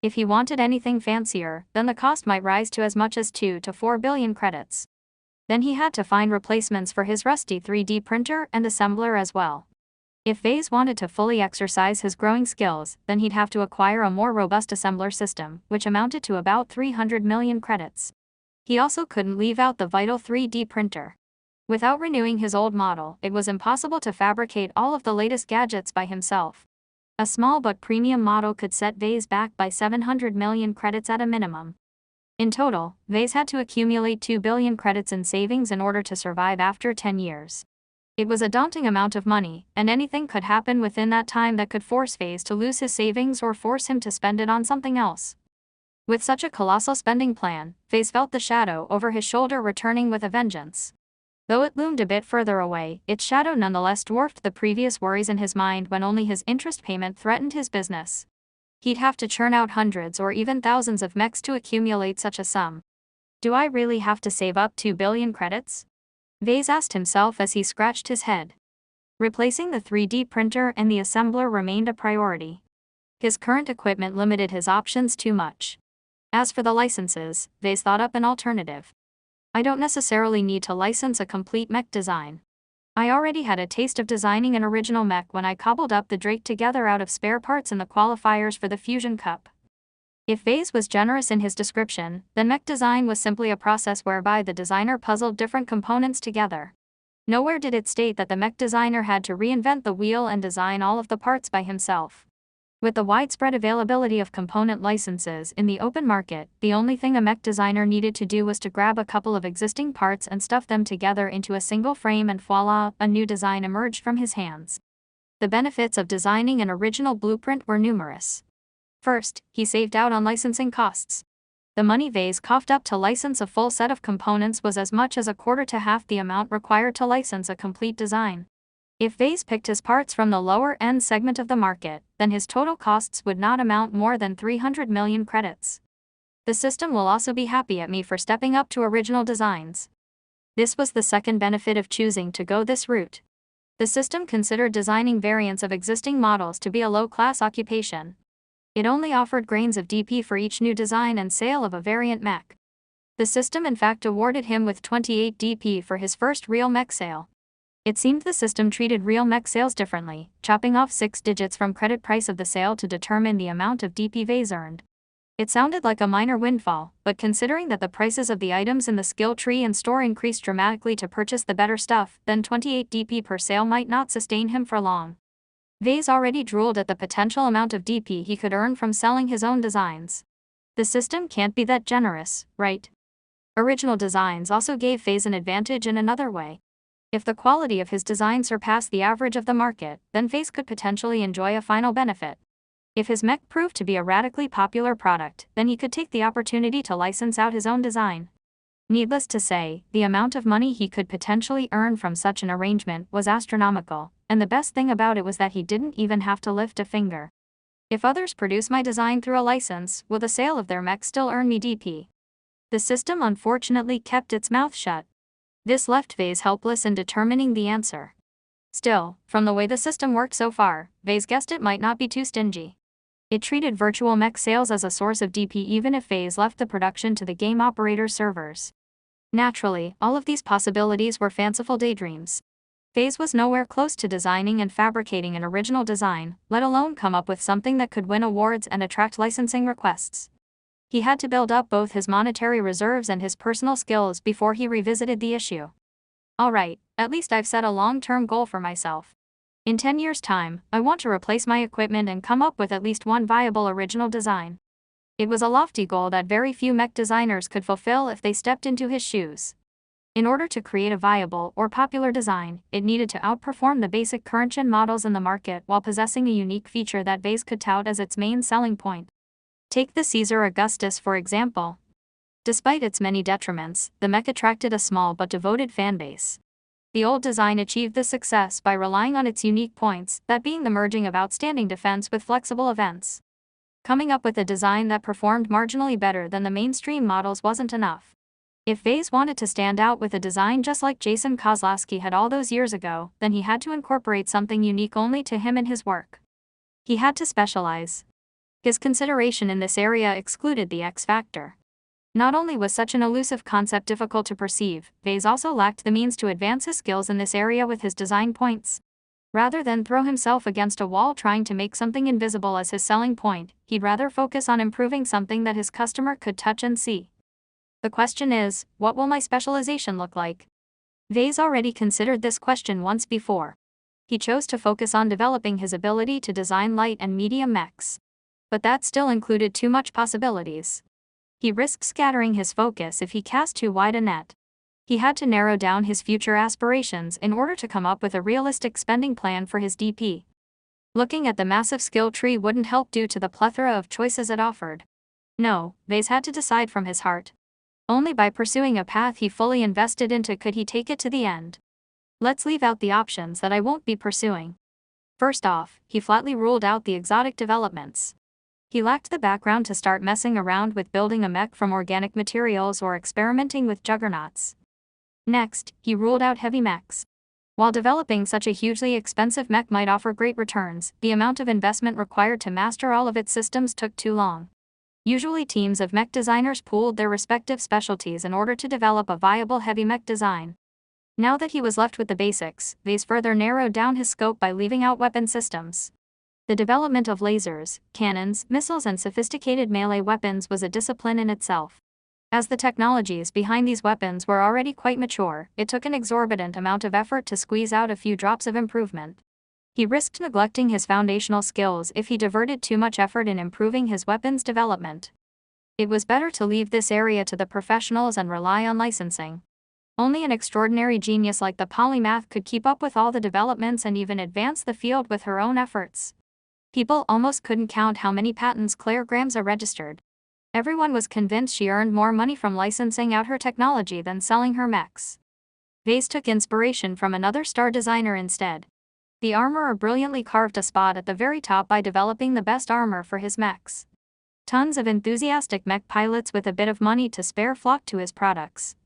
If he wanted anything fancier, then the cost might rise to as much as 2 to 4 billion credits. Then he had to find replacements for his rusty 3D printer and assembler as well. If FaZe wanted to fully exercise his growing skills, then he'd have to acquire a more robust assembler system, which amounted to about 300 million credits. He also couldn't leave out the vital 3D printer. Without renewing his old model, it was impossible to fabricate all of the latest gadgets by himself. A small but premium model could set FaZe back by 700 million credits at a minimum. In total, FaZe had to accumulate 2 billion credits in savings in order to survive after 10 years. It was a daunting amount of money, and anything could happen within that time that could force FaZe to lose his savings or force him to spend it on something else. With such a colossal spending plan, FaZe felt the shadow over his shoulder returning with a vengeance. Though it loomed a bit further away, its shadow nonetheless dwarfed the previous worries in his mind when only his interest payment threatened his business. He'd have to churn out hundreds or even thousands of mechs to accumulate such a sum. Do I really have to save up 2 billion credits? FaZe asked himself as he scratched his head. Replacing the 3D printer and the assembler remained a priority. His current equipment limited his options too much. As for the licenses, FaZe thought up an alternative. I don't necessarily need to license a complete mech design. I already had a taste of designing an original mech when I cobbled up the Drake together out of spare parts in the qualifiers for the Fusion Cup. If Vase was generous in his description, then mech design was simply a process whereby the designer puzzled different components together. Nowhere did it state that the mech designer had to reinvent the wheel and design all of the parts by himself. With the widespread availability of component licenses in the open market, the only thing a mech designer needed to do was to grab a couple of existing parts and stuff them together into a single frame, and voila, a new design emerged from his hands. The benefits of designing an original blueprint were numerous. First, he saved out on licensing costs. The money Vase coughed up to license a full set of components was as much as a quarter to half the amount required to license a complete design. If Vase picked his parts from the lower-end segment of the market, then his total costs would not amount more than 300 million credits. The system will also be happy at me for stepping up to original designs. This was the second benefit of choosing to go this route. The system considered designing variants of existing models to be a low-class occupation. It only offered grains of DP for each new design and sale of a variant mech. The system in fact awarded him with 28 DP for his first real mech sale. It seemed the system treated real mech sales differently, chopping off 6 digits from credit price of the sale to determine the amount of DP Vase earned. It sounded like a minor windfall, but considering that the prices of the items in the skill tree and store increased dramatically to purchase the better stuff, then 28 DP per sale might not sustain him for long. Vase already drooled at the potential amount of DP he could earn from selling his own designs. The system can't be that generous, right? Original designs also gave Vase an advantage in another way. If the quality of his design surpassed the average of the market, then Vase could potentially enjoy a final benefit. If his mech proved to be a radically popular product, then he could take the opportunity to license out his own design. Needless to say, the amount of money he could potentially earn from such an arrangement was astronomical, and the best thing about it was that he didn't even have to lift a finger. If others produce my design through a license, will the sale of their mech still earn me DP? The system unfortunately kept its mouth shut. This left Vase helpless in determining the answer. Still, from the way the system worked so far, Vase guessed it might not be too stingy. It treated virtual mech sales as a source of DP even if Vase left the production to the game operator's servers. Naturally, all of these possibilities were fanciful daydreams. Vase was nowhere close to designing and fabricating an original design, let alone come up with something that could win awards and attract licensing requests. He had to build up both his monetary reserves and his personal skills before he revisited the issue. Alright, at least I've set a long-term goal for myself. In 10 years' time, I want to replace my equipment and come up with at least one viable original design. It was a lofty goal that very few mech designers could fulfill if they stepped into his shoes. In order to create a viable or popular design, it needed to outperform the basic current-gen models in the market while possessing a unique feature that Vase could tout as its main selling point. Take the Caesar Augustus for example. Despite its many detriments, the mech attracted a small but devoted fanbase. The old design achieved this success by relying on its unique points, that being the merging of outstanding defense with flexible events. Coming up with a design that performed marginally better than the mainstream models wasn't enough. If Vase wanted to stand out with a design just like Jason Kozlowski had all those years ago, then he had to incorporate something unique only to him in his work. He had to specialize. His consideration in this area excluded the X factor. Not only was such an elusive concept difficult to perceive, Vase also lacked the means to advance his skills in this area with his design points. Rather than throw himself against a wall trying to make something invisible as his selling point, he'd rather focus on improving something that his customer could touch and see. The question is, what will my specialization look like? Vase already considered this question once before. He chose to focus on developing his ability to design light and medium mechs. But that still included too much possibilities. He risked scattering his focus if he cast too wide a net. He had to narrow down his future aspirations in order to come up with a realistic spending plan for his DP. Looking at the massive skill tree wouldn't help due to the plethora of choices it offered. No, Vase had to decide from his heart. Only by pursuing a path he fully invested into could he take it to the end. Let's leave out the options that I won't be pursuing. First off, he flatly ruled out the exotic developments. He lacked the background to start messing around with building a mech from organic materials or experimenting with juggernauts. Next, he ruled out heavy mechs. While developing such a hugely expensive mech might offer great returns, the amount of investment required to master all of its systems took too long. Usually teams of mech designers pooled their respective specialties in order to develop a viable heavy mech design. Now that he was left with the basics, Vase further narrowed down his scope by leaving out weapon systems. The development of lasers, cannons, missiles and sophisticated melee weapons was a discipline in itself. As the technologies behind these weapons were already quite mature, it took an exorbitant amount of effort to squeeze out a few drops of improvement. He risked neglecting his foundational skills if he diverted too much effort in improving his weapons development. It was better to leave this area to the professionals and rely on licensing. Only an extraordinary genius like the polymath could keep up with all the developments and even advance the field with her own efforts. People almost couldn't count how many patents Claire Gramza registered. Everyone was convinced she earned more money from licensing out her technology than selling her mechs. Vase took inspiration from another star designer instead. The armorer brilliantly carved a spot at the very top by developing the best armor for his mechs. Tons of enthusiastic mech pilots with a bit of money to spare flocked to his products.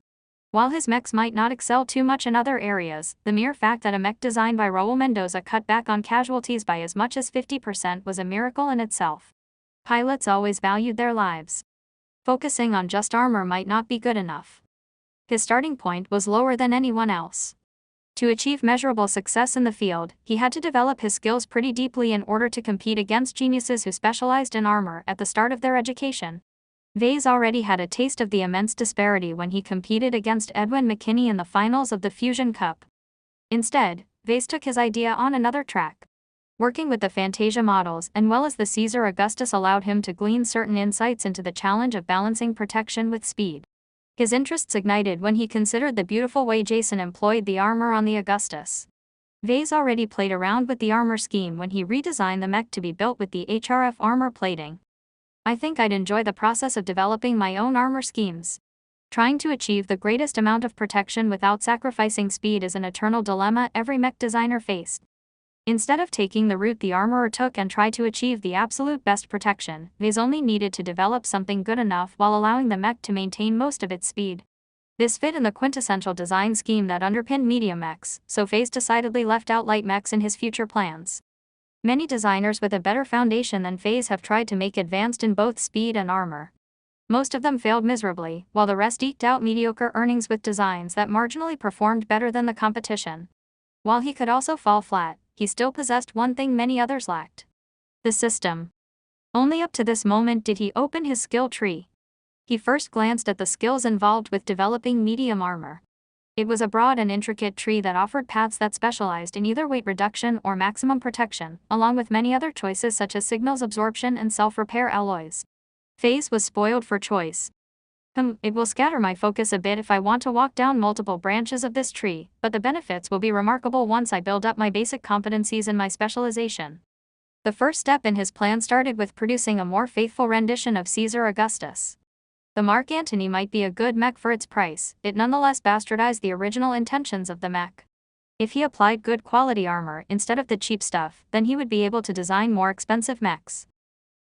While his mechs might not excel too much in other areas, the mere fact that a mech designed by Raul Mendoza cut back on casualties by as much as 50% was a miracle in itself. Pilots always valued their lives. Focusing on just armor might not be good enough. His starting point was lower than anyone else. To achieve measurable success in the field, he had to develop his skills pretty deeply in order to compete against geniuses who specialized in armor at the start of their education. Vase already had a taste of the immense disparity when he competed against Edwin McKinney in the finals of the Fusion Cup. Instead, Vase took his idea on another track. Working with the Fantasia models and well as the Caesar Augustus allowed him to glean certain insights into the challenge of balancing protection with speed. His interests ignited when he considered the beautiful way Jason employed the armor on the Augustus. Vase already played around with the armor scheme when he redesigned the mech to be built with the HRF armor plating. I think I'd enjoy the process of developing my own armor schemes. Trying to achieve the greatest amount of protection without sacrificing speed is an eternal dilemma every mech designer faced. Instead of taking the route the armorer took and try to achieve the absolute best protection, Vase only needed to develop something good enough while allowing the mech to maintain most of its speed. This fit in the quintessential design scheme that underpinned medium mechs, so Vase decidedly left out light mechs in his future plans. Many designers with a better foundation than Vase have tried to make advanced in both speed and armor. Most of them failed miserably, while the rest eked out mediocre earnings with designs that marginally performed better than the competition. While he could also fall flat, he still possessed one thing many others lacked: the system. Only up to this moment did he open his skill tree. He first glanced at the skills involved with developing medium armor. It was a broad and intricate tree that offered paths that specialized in either weight reduction or maximum protection, along with many other choices such as signals absorption and self-repair alloys. Vase was spoiled for choice. It will scatter my focus a bit if I want to walk down multiple branches of this tree, but the benefits will be remarkable once I build up my basic competencies in my specialization. The first step in his plan started with producing a more faithful rendition of Caesar Augustus. The Mark Antony might be a good mech for its price, it nonetheless bastardized the original intentions of the mech. If he applied good quality armor instead of the cheap stuff, then he would be able to design more expensive mechs.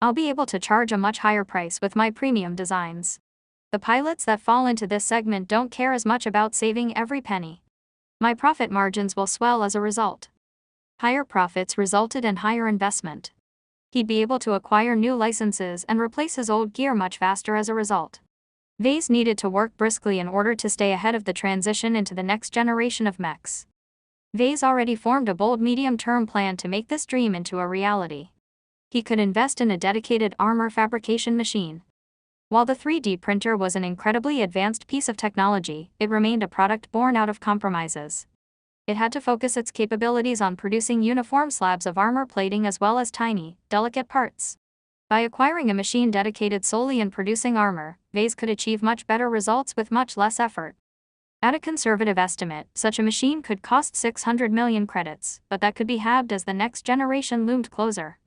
I'll be able to charge a much higher price with my premium designs. The pilots that fall into this segment don't care as much about saving every penny. My profit margins will swell as a result. Higher profits resulted in higher investment. He'd be able to acquire new licenses and replace his old gear much faster as a result. Vase needed to work briskly in order to stay ahead of the transition into the next generation of mechs. Vase already formed a bold medium-term plan to make this dream into a reality. He could invest in a dedicated armor fabrication machine. While the 3D printer was an incredibly advanced piece of technology, it remained a product born out of compromises. It had to focus its capabilities on producing uniform slabs of armor plating as well as tiny, delicate parts. By acquiring a machine dedicated solely in producing armor, Vase could achieve much better results with much less effort. At a conservative estimate, such a machine could cost 600 million credits, but that could be halved as the next generation loomed closer.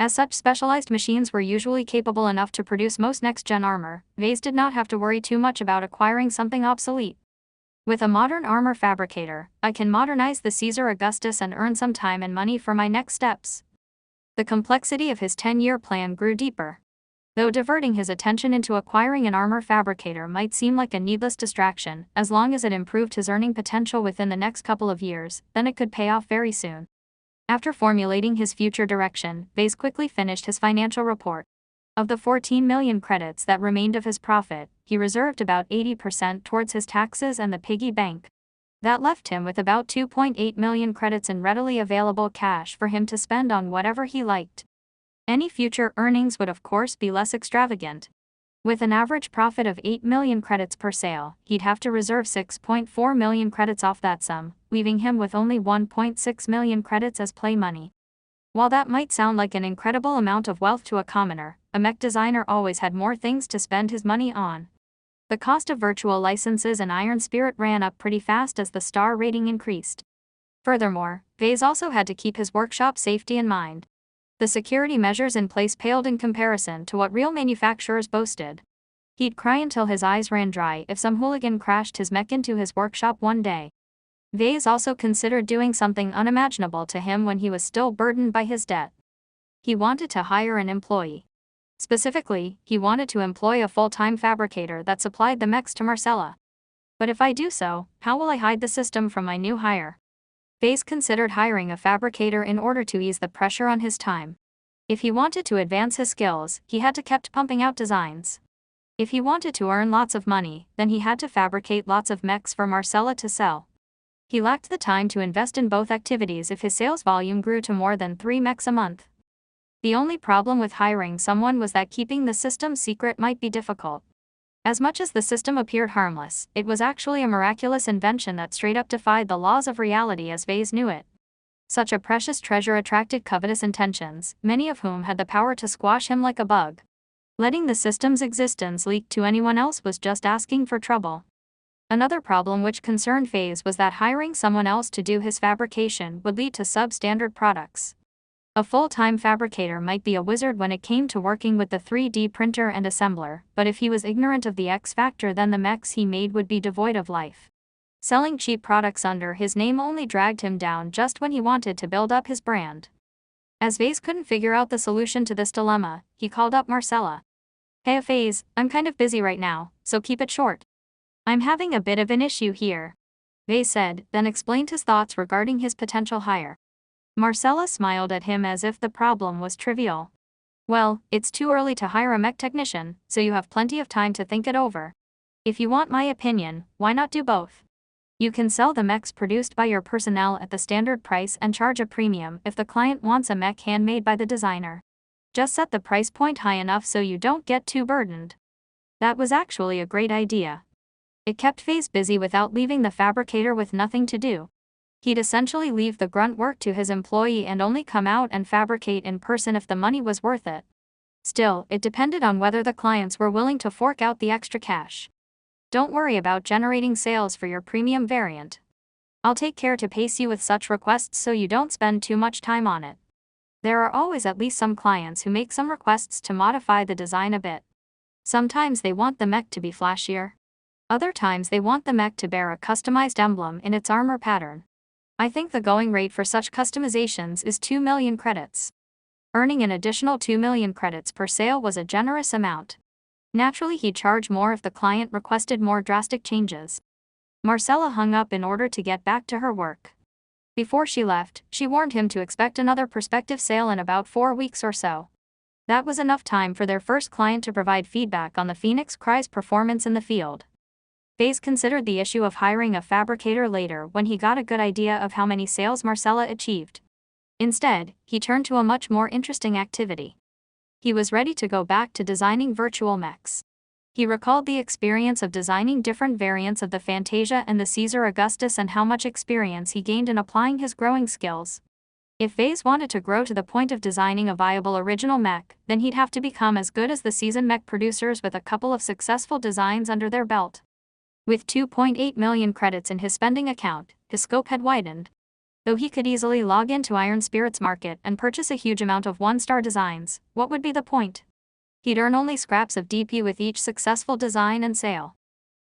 As such specialized machines were usually capable enough to produce most next-gen armor, Vase did not have to worry too much about acquiring something obsolete. With a modern armor fabricator, I can modernize the Caesar Augustus and earn some time and money for my next steps. The complexity of his 10-year plan grew deeper. Though diverting his attention into acquiring an armor fabricator might seem like a needless distraction, as long as it improved his earning potential within the next couple of years, then it could pay off very soon. After formulating his future direction, Vase quickly finished his financial report. Of the 14 million credits that remained of his profit, he reserved about 80% towards his taxes and the piggy bank. That left him with about 2.8 million credits in readily available cash for him to spend on whatever he liked. Any future earnings would of course be less extravagant. With an average profit of 8 million credits per sale, he'd have to reserve 6.4 million credits off that sum, leaving him with only 1.6 million credits as play money. While that might sound like an incredible amount of wealth to a commoner, a mech designer always had more things to spend his money on. The cost of virtual licenses and Iron Spirit ran up pretty fast as the star rating increased. Furthermore, Vase also had to keep his workshop safety in mind. The security measures in place paled in comparison to what real manufacturers boasted. He'd cry until his eyes ran dry if some hooligan crashed his mech into his workshop one day. Vase also considered doing something unimaginable to him when he was still burdened by his debt. He wanted to hire an employee. Specifically, he wanted to employ a full-time fabricator that supplied the mechs to Marcella. But if I do so, how will I hide the system from my new hire? Vase considered hiring a fabricator in order to ease the pressure on his time. If he wanted to advance his skills, he had to keep pumping out designs. If he wanted to earn lots of money, then he had to fabricate lots of mechs for Marcella to sell. He lacked the time to invest in both activities if his sales volume grew to more than 3 mechs a month. The only problem with hiring someone was that keeping the system secret might be difficult. As much as the system appeared harmless, it was actually a miraculous invention that straight up defied the laws of reality as Vase knew it. Such a precious treasure attracted covetous intentions, many of whom had the power to squash him like a bug. Letting the system's existence leak to anyone else was just asking for trouble. Another problem which concerned Vase was that hiring someone else to do his fabrication would lead to substandard products. A full-time fabricator might be a wizard when it came to working with the 3D printer and assembler, but if he was ignorant of the X factor, then the mechs he made would be devoid of life. Selling cheap products under his name only dragged him down just when he wanted to build up his brand. As Vase couldn't figure out the solution to this dilemma, he called up Marcella. "Hey Vase, I'm kind of busy right now, so keep it short. I'm having a bit of an issue here," Vase said, then explained his thoughts regarding his potential hire. Marcella smiled at him as if the problem was trivial. "Well, it's too early to hire a mech technician, so you have plenty of time to think it over. If you want my opinion, why not do both? You can sell the mechs produced by your personnel at the standard price and charge a premium if the client wants a mech handmade by the designer. Just set the price point high enough so you don't get too burdened." That was actually a great idea. It kept Vase busy without leaving the fabricator with nothing to do. He'd essentially leave the grunt work to his employee and only come out and fabricate in person if the money was worth it. Still, it depended on whether the clients were willing to fork out the extra cash. "Don't worry about generating sales for your premium variant. I'll take care to pace you with such requests so you don't spend too much time on it. There are always at least some clients who make some requests to modify the design a bit. Sometimes they want the mech to be flashier. Other times they want the mech to bear a customized emblem in its armor pattern. I think the going rate for such customizations is 2 million credits. Earning an additional 2 million credits per sale was a generous amount. Naturally, he'd charge more if the client requested more drastic changes. Marcella hung up in order to get back to her work. Before she left, she warned him to expect another prospective sale in about 4 weeks or so. That was enough time for their first client to provide feedback on the Phoenix Cry's performance in the field. Vase considered the issue of hiring a fabricator later when he got a good idea of how many sales Marcella achieved. Instead, he turned to a much more interesting activity. He was ready to go back to designing virtual mechs. He recalled the experience of designing different variants of the Fantasia and the Caesar Augustus and how much experience he gained in applying his growing skills. If Vase wanted to grow to the point of designing a viable original mech, then he'd have to become as good as the seasoned mech producers with a couple of successful designs under their belt. With 2.8 million credits in his spending account, his scope had widened. Though he could easily log into Iron Spirit's market and purchase a huge amount of one-star designs, what would be the point? He'd earn only scraps of DP with each successful design and sale.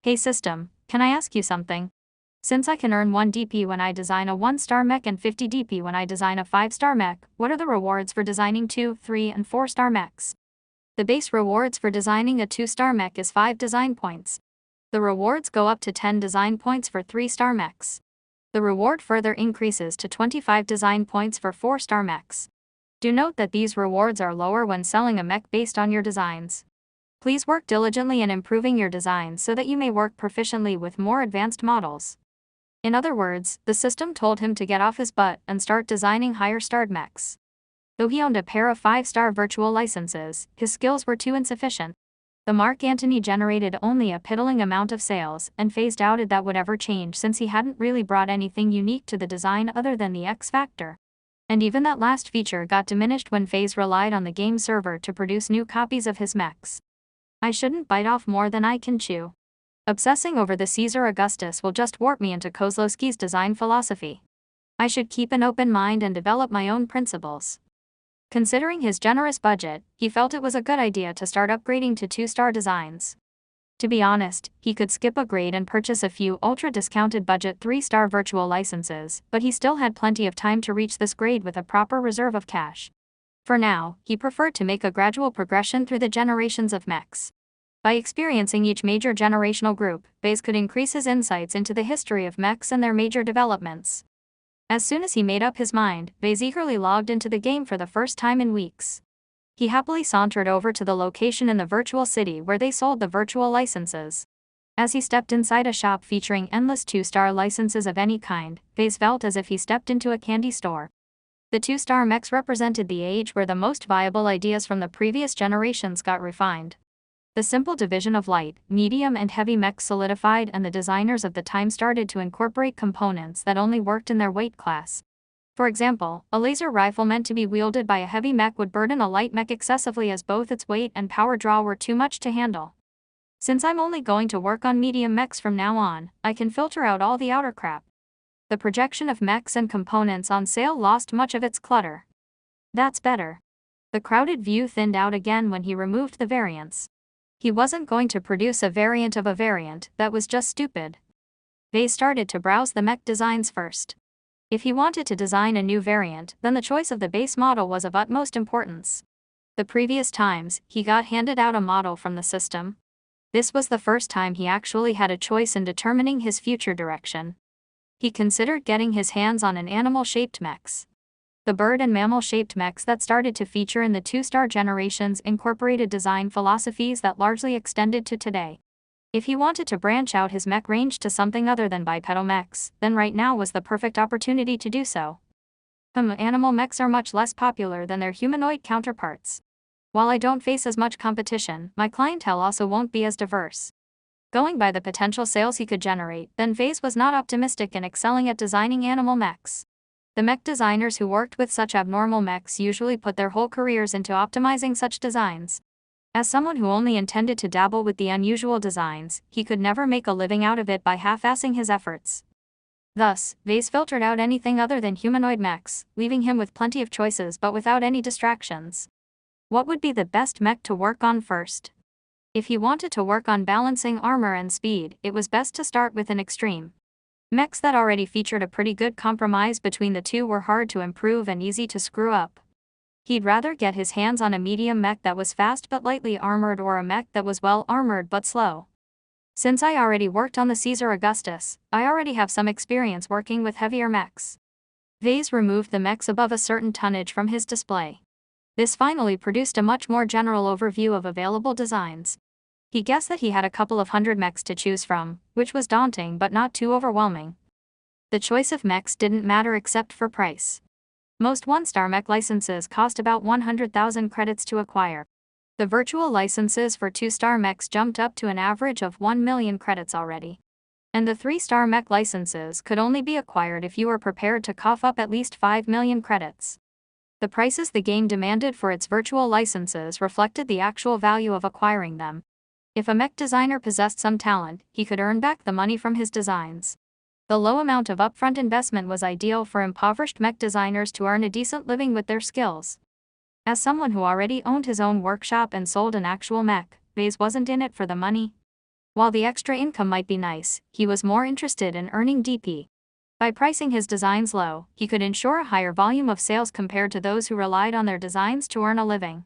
"Hey system, can I ask you something? Since I can earn 1 DP when I design a 1-star mech and 50 DP when I design a 5-star mech, what are the rewards for designing 2, 3, and 4-star mechs?" The base rewards for designing a 2-star mech is 5 design points. The rewards go up to 10 design points for 3-star mechs. The reward further increases to 25 design points for 4-star mechs. Do note that these rewards are lower when selling a mech based on your designs. Please work diligently in improving your designs so that you may work proficiently with more advanced models. In other words, the system told him to get off his butt and start designing higher-starred mechs. Though he owned a pair of 5-star virtual licenses, his skills were too insufficient. The Mark Antony generated only a piddling amount of sales, and FaZe doubted that would ever change since he hadn't really brought anything unique to the design other than the X factor. And even that last feature got diminished when FaZe relied on the game server to produce new copies of his mechs. I shouldn't bite off more than I can chew. Obsessing over the Caesar Augustus will just warp me into Kozlowski's design philosophy. I should keep an open mind and develop my own principles. Considering his generous budget, he felt it was a good idea to start upgrading to 2-star designs. To be honest, he could skip a grade and purchase a few ultra-discounted budget 3-star virtual licenses, but he still had plenty of time to reach this grade with a proper reserve of cash. For now, he preferred to make a gradual progression through the generations of mechs. By experiencing each major generational group, FaZe could increase his insights into the history of mechs and their major developments. As soon as he made up his mind, FaZe eagerly logged into the game for the first time in weeks. He happily sauntered over to the location in the virtual city where they sold the virtual licenses. As he stepped inside a shop featuring endless 2-star licenses of any kind, FaZe felt as if he stepped into a candy store. The 2-star mechs represented the age where the most viable ideas from the previous generations got refined. The simple division of light, medium and heavy mechs solidified, and the designers of the time started to incorporate components that only worked in their weight class. For example, a laser rifle meant to be wielded by a heavy mech would burden a light mech excessively as both its weight and power draw were too much to handle. Since I'm only going to work on medium mechs from now on, I can filter out all the outer crap. The projection of mechs and components on sale lost much of its clutter. That's better. The crowded view thinned out again when he removed the variants. He wasn't going to produce a variant of a variant, that was just stupid. FaZe started to browse the mech designs first. If he wanted to design a new variant, then the choice of the base model was of utmost importance. The previous times, he got handed out a model from the system. This was the first time he actually had a choice in determining his future direction. He considered getting his hands on an animal-shaped mechs. The bird and mammal-shaped mechs that started to feature in the 2-star generations incorporated design philosophies that largely extended to today. If he wanted to branch out his mech range to something other than bipedal mechs, then right now was the perfect opportunity to do so. Animal mechs are much less popular than their humanoid counterparts. While I don't face as much competition, my clientele also won't be as diverse. Going by the potential sales he could generate, then FaZe was not optimistic in excelling at designing animal mechs. The mech designers who worked with such abnormal mechs usually put their whole careers into optimizing such designs. As someone who only intended to dabble with the unusual designs, he could never make a living out of it by half-assing his efforts. Thus, FaZe filtered out anything other than humanoid mechs, leaving him with plenty of choices but without any distractions. What would be the best mech to work on first? If he wanted to work on balancing armor and speed, it was best to start with an extreme. Mechs that already featured a pretty good compromise between the two were hard to improve and easy to screw up. He'd rather get his hands on a medium mech that was fast but lightly armored or a mech that was well armored but slow. Since I already worked on the Caesar Augustus, I already have some experience working with heavier mechs. FaZe removed the mechs above a certain tonnage from his display. This finally produced a much more general overview of available designs. He guessed that he had a couple of hundred mechs to choose from, which was daunting but not too overwhelming. The choice of mechs didn't matter except for price. Most 1-star mech licenses cost about 100,000 credits to acquire. The virtual licenses for 2-star mechs jumped up to an average of 1 million credits already. And the 3-star mech licenses could only be acquired if you were prepared to cough up at least 5 million credits. The prices the game demanded for its virtual licenses reflected the actual value of acquiring them. If a mech designer possessed some talent, he could earn back the money from his designs. The low amount of upfront investment was ideal for impoverished mech designers to earn a decent living with their skills. As someone who already owned his own workshop and sold an actual mech, FaZe wasn't in it for the money. While the extra income might be nice, he was more interested in earning DP. By pricing his designs low, he could ensure a higher volume of sales compared to those who relied on their designs to earn a living.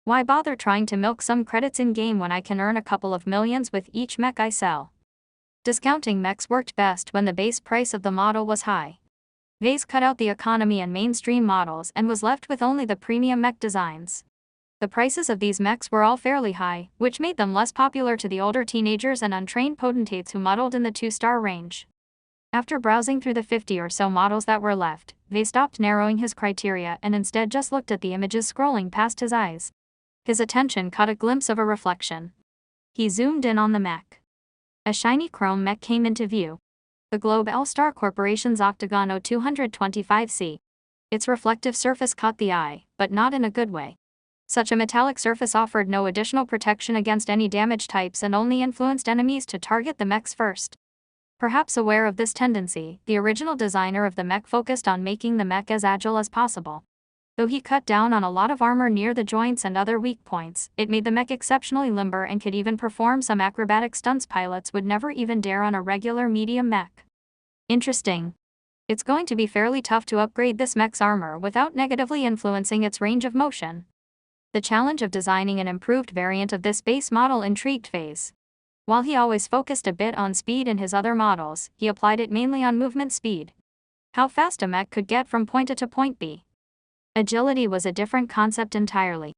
Why bother trying to milk some credits in-game when I can earn a couple of millions with each mech I sell? Discounting mechs worked best when the base price of the model was high. FaZe cut out the economy and mainstream models and was left with only the premium mech designs. The prices of these mechs were all fairly high, which made them less popular to the older teenagers and untrained potentates who muddled in the 2-star range. After browsing through the 50 or so models that were left, they stopped narrowing his criteria and instead just looked at the images scrolling past his eyes. His attention caught a glimpse of a reflection. He zoomed in on the mech. A shiny chrome mech came into view. The Globe L-Star Corporation's Octagon 0225C. Its reflective surface caught the eye, but not in a good way. Such a metallic surface offered no additional protection against any damage types and only influenced enemies to target the mechs first. Perhaps aware of this tendency, the original designer of the mech focused on making the mech as agile as possible. Though he cut down on a lot of armor near the joints and other weak points, it made the mech exceptionally limber and could even perform some acrobatic stunts pilots would never even dare on a regular medium mech. Interesting. It's going to be fairly tough to upgrade this mech's armor without negatively influencing its range of motion. The challenge of designing an improved variant of this base model intrigued Phase. While he always focused a bit on speed in his other models, he applied it mainly on movement speed. How fast a mech could get from point A to point B. Agility was a different concept entirely.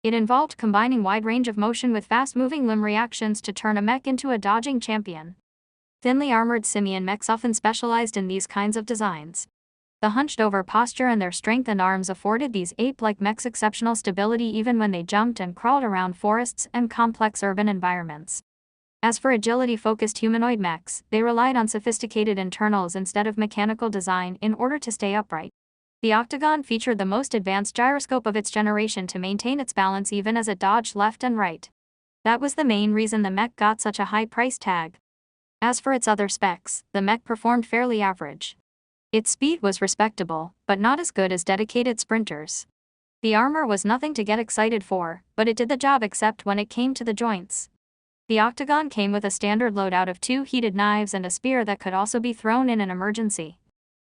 It involved combining wide range of motion with fast-moving limb reactions to turn a mech into a dodging champion. Thinly armored simian mechs often specialized in these kinds of designs. The hunched-over posture and their strengthened arms afforded these ape-like mechs exceptional stability even when they jumped and crawled around forests and complex urban environments. As for agility-focused humanoid mechs, they relied on sophisticated internals instead of mechanical design in order to stay upright. The Octagon featured the most advanced gyroscope of its generation to maintain its balance even as it dodged left and right. That was the main reason the mech got such a high price tag. As for its other specs, the mech performed fairly average. Its speed was respectable, but not as good as dedicated sprinters. The armor was nothing to get excited for, but it did the job except when it came to the joints. The Octagon came with a standard loadout of 2 heated knives and a spear that could also be thrown in an emergency.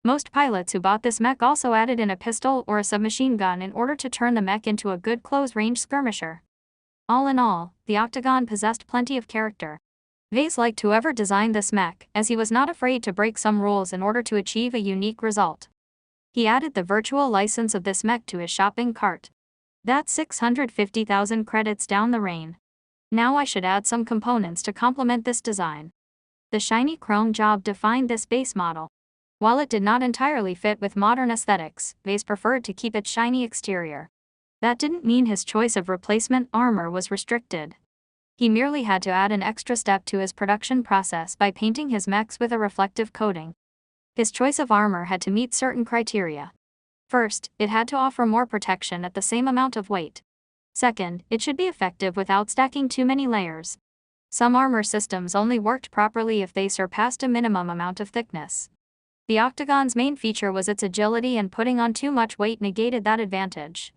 Most pilots who bought this mech also added in a pistol or a submachine gun in order to turn the mech into a good close-range skirmisher. All in all, the Octagon possessed plenty of character. Vase liked whoever designed this mech, as he was not afraid to break some rules in order to achieve a unique result. He added the virtual license of this mech to his shopping cart. That's 650,000 credits down the drain. Now I should add some components to complement this design. The shiny chrome job defined this base model. While it did not entirely fit with modern aesthetics, Vase preferred to keep its shiny exterior. That didn't mean his choice of replacement armor was restricted. He merely had to add an extra step to his production process by painting his mechs with a reflective coating. His choice of armor had to meet certain criteria. First, it had to offer more protection at the same amount of weight. Second, it should be effective without stacking too many layers. Some armor systems only worked properly if they surpassed a minimum amount of thickness. The Octagon's main feature was its agility, and putting on too much weight negated that advantage.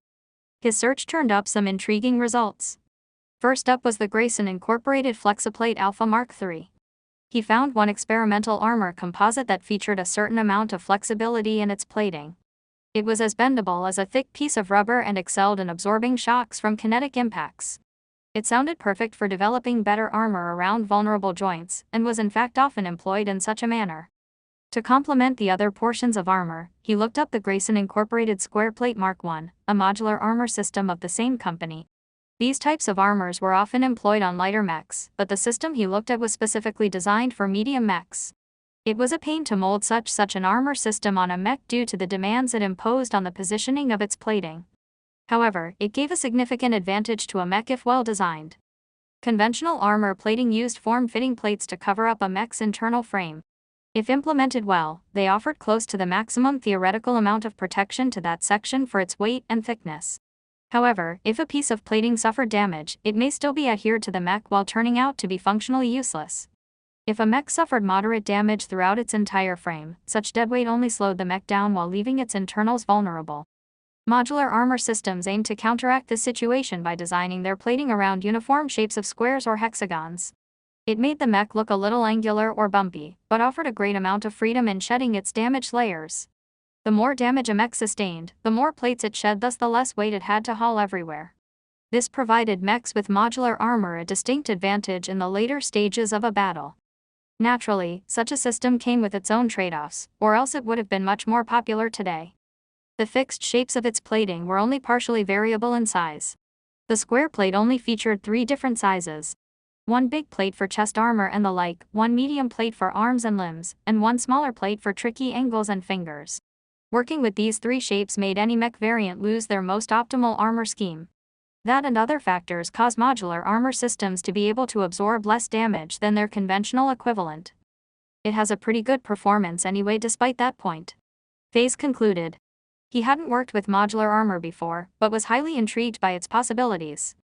His search turned up some intriguing results. First up was the Grayson Incorporated Flexiplate Alpha Mark III. He found one experimental armor composite that featured a certain amount of flexibility in its plating. It was as bendable as a thick piece of rubber and excelled in absorbing shocks from kinetic impacts. It sounded perfect for developing better armor around vulnerable joints, and was in fact often employed in such a manner. To complement the other portions of armor, he looked up the Grayson Incorporated Square Plate Mark I, a modular armor system of the same company. These types of armors were often employed on lighter mechs, but the system he looked at was specifically designed for medium mechs. It was a pain to mold such an armor system on a mech due to the demands it imposed on the positioning of its plating. However, it gave a significant advantage to a mech if well designed. Conventional armor plating used form-fitting plates to cover up a mech's internal frame. If implemented well, they offered close to the maximum theoretical amount of protection to that section for its weight and thickness. However, if a piece of plating suffered damage, it may still be adhered to the mech while turning out to be functionally useless. If a mech suffered moderate damage throughout its entire frame, such deadweight only slowed the mech down while leaving its internals vulnerable. Modular armor systems aim to counteract this situation by designing their plating around uniform shapes of squares or hexagons. It made the mech look a little angular or bumpy, but offered a great amount of freedom in shedding its damaged layers. The more damage a mech sustained, the more plates it shed, thus the less weight it had to haul everywhere. This provided mechs with modular armor a distinct advantage in the later stages of a battle. Naturally, such a system came with its own trade-offs, or else it would have been much more popular today. The fixed shapes of its plating were only partially variable in size. The square plate only featured 3 different sizes. 1 big plate for chest armor and the like, 1 medium plate for arms and limbs, and 1 smaller plate for tricky angles and fingers. Working with these 3 shapes made any mech variant lose their most optimal armor scheme. That and other factors cause modular armor systems to be able to absorb less damage than their conventional equivalent. It has a pretty good performance anyway despite that point. FaZe concluded. He hadn't worked with modular armor before, but was highly intrigued by its possibilities.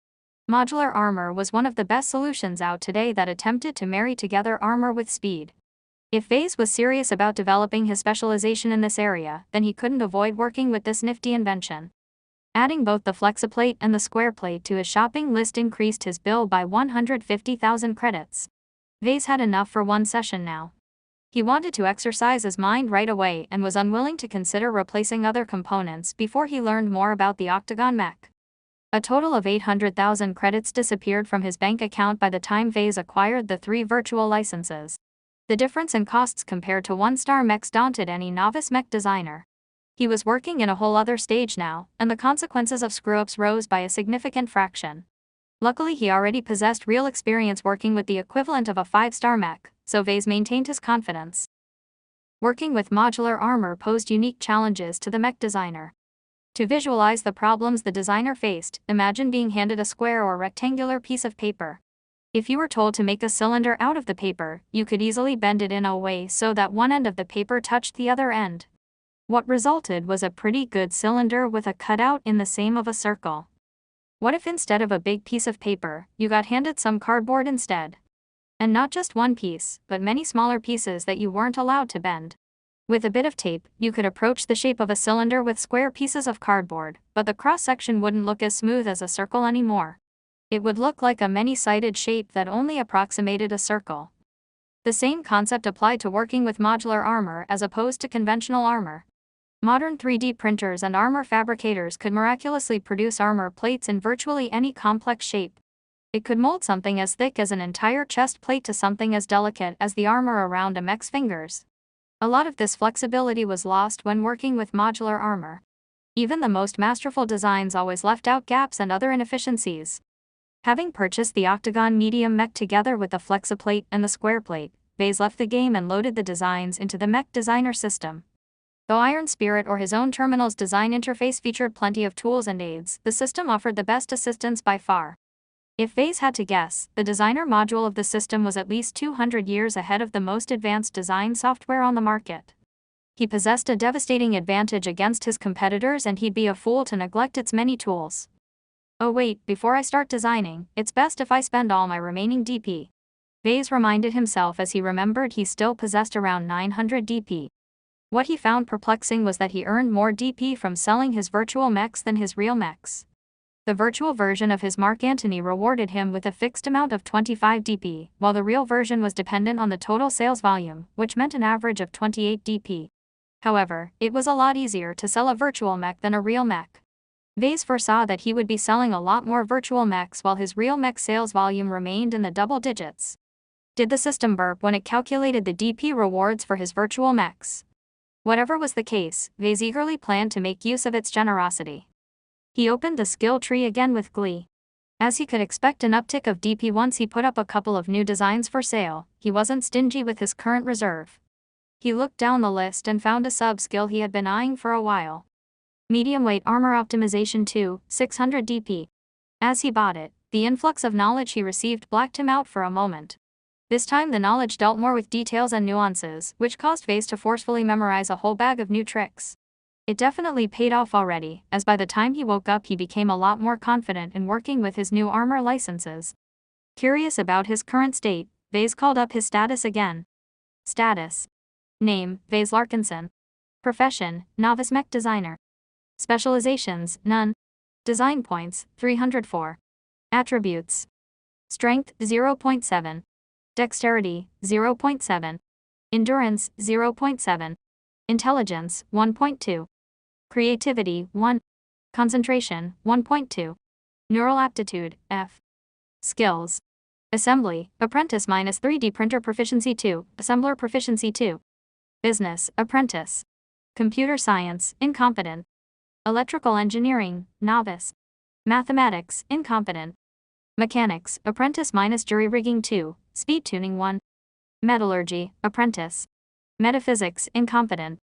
Modular armor was one of the best solutions out today that attempted to marry together armor with speed. If FaZe was serious about developing his specialization in this area, then he couldn't avoid working with this nifty invention. Adding both the flexiplate and the square plate to his shopping list increased his bill by 150,000 credits. FaZe had enough for one session now. He wanted to exercise his mind right away and was unwilling to consider replacing other components before he learned more about the Octagon mech. A total of 800,000 credits disappeared from his bank account by the time FaZe acquired the 3 virtual licenses. The difference in costs compared to 1-star mechs daunted any novice mech designer. He was working in a whole other stage now, and the consequences of screw-ups rose by a significant fraction. Luckily he already possessed real experience working with the equivalent of a 5-star mech, so FaZe maintained his confidence. Working with modular armor posed unique challenges to the mech designer. To visualize the problems the designer faced, imagine being handed a square or rectangular piece of paper. If you were told to make a cylinder out of the paper, you could easily bend it in a way so that one end of the paper touched the other end. What resulted was a pretty good cylinder with a cutout in the same of a circle. What if instead of a big piece of paper, you got handed some cardboard instead? And not just one piece, but many smaller pieces that you weren't allowed to bend. With a bit of tape, you could approach the shape of a cylinder with square pieces of cardboard, but the cross-section wouldn't look as smooth as a circle anymore. It would look like a many-sided shape that only approximated a circle. The same concept applied to working with modular armor as opposed to conventional armor. Modern 3D printers and armor fabricators could miraculously produce armor plates in virtually any complex shape. It could mold something as thick as an entire chest plate to something as delicate as the armor around a mech's fingers. A lot of this flexibility was lost when working with modular armor. Even the most masterful designs always left out gaps and other inefficiencies. Having purchased the Octagon medium mech together with the flexiplate and the square plate, FaZe left the game and loaded the designs into the mech designer system. Though Iron Spirit or his own terminal's design interface featured plenty of tools and aids, the system offered the best assistance by far. If FaZe had to guess, the designer module of the system was at least 200 years ahead of the most advanced design software on the market. He possessed a devastating advantage against his competitors, and he'd be a fool to neglect its many tools. Oh wait, before I start designing, it's best if I spend all my remaining DP. FaZe reminded himself as he remembered he still possessed around 900 DP. What he found perplexing was that he earned more DP from selling his virtual mechs than his real mechs. The virtual version of his Mark Antony rewarded him with a fixed amount of 25 DP, while the real version was dependent on the total sales volume, which meant an average of 28 DP. However, it was a lot easier to sell a virtual mech than a real mech. FaZe foresaw that he would be selling a lot more virtual mechs while his real mech sales volume remained in the double digits. Did the system burp when it calculated the DP rewards for his virtual mechs? Whatever was the case, FaZe eagerly planned to make use of its generosity. He opened the skill tree again with glee. As he could expect an uptick of DP once he put up a couple of new designs for sale, he wasn't stingy with his current reserve. He looked down the list and found a sub-skill he had been eyeing for a while. Medium weight armor optimization 2, 600 DP. As he bought it, the influx of knowledge he received blacked him out for a moment. This time the knowledge dealt more with details and nuances, which caused FaZe to forcefully memorize a whole bag of new tricks. It definitely paid off already, as by the time he woke up he became a lot more confident in working with his new armor licenses. Curious about his current state, FaZe called up his status again. Status. Name, FaZe Larkinson. Profession, novice mech designer. Specializations, none. Design points, 304. Attributes. Strength, 0.7. Dexterity, 0.7. Endurance, 0.7. Intelligence, 1.2. Creativity, 1. Concentration, 1.2. Neural aptitude, F. Skills. Assembly, apprentice minus 3D printer proficiency 2, assembler proficiency 2. Business, apprentice. Computer science, incompetent. Electrical engineering, novice. Mathematics, incompetent. Mechanics, Apprentice minus Jury Rigging 2, Speed Tuning 1. Metallurgy, Apprentice. Metaphysics, Incompetent.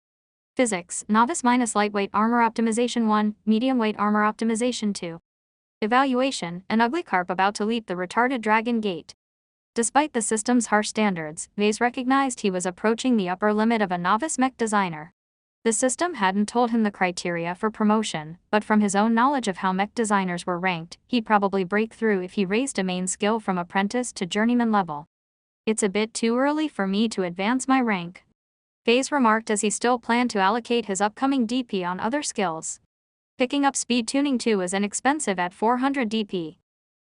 Physics, Novice minus Lightweight Armor Optimization 1, Medium Weight Armor Optimization 2. Evaluation, An ugly carp about to leap the retarded dragon gate. Despite the system's harsh standards, Vase recognized he was approaching the upper limit of a novice mech designer. The system hadn't told him the criteria for promotion, but from his own knowledge of how mech designers were ranked, he'd probably break through if he raised a main skill from apprentice to journeyman level. It's a bit too early for me to advance my rank, Vase remarked as he still planned to allocate his upcoming DP on other skills. Picking up speed tuning 2 is inexpensive at 400 DP.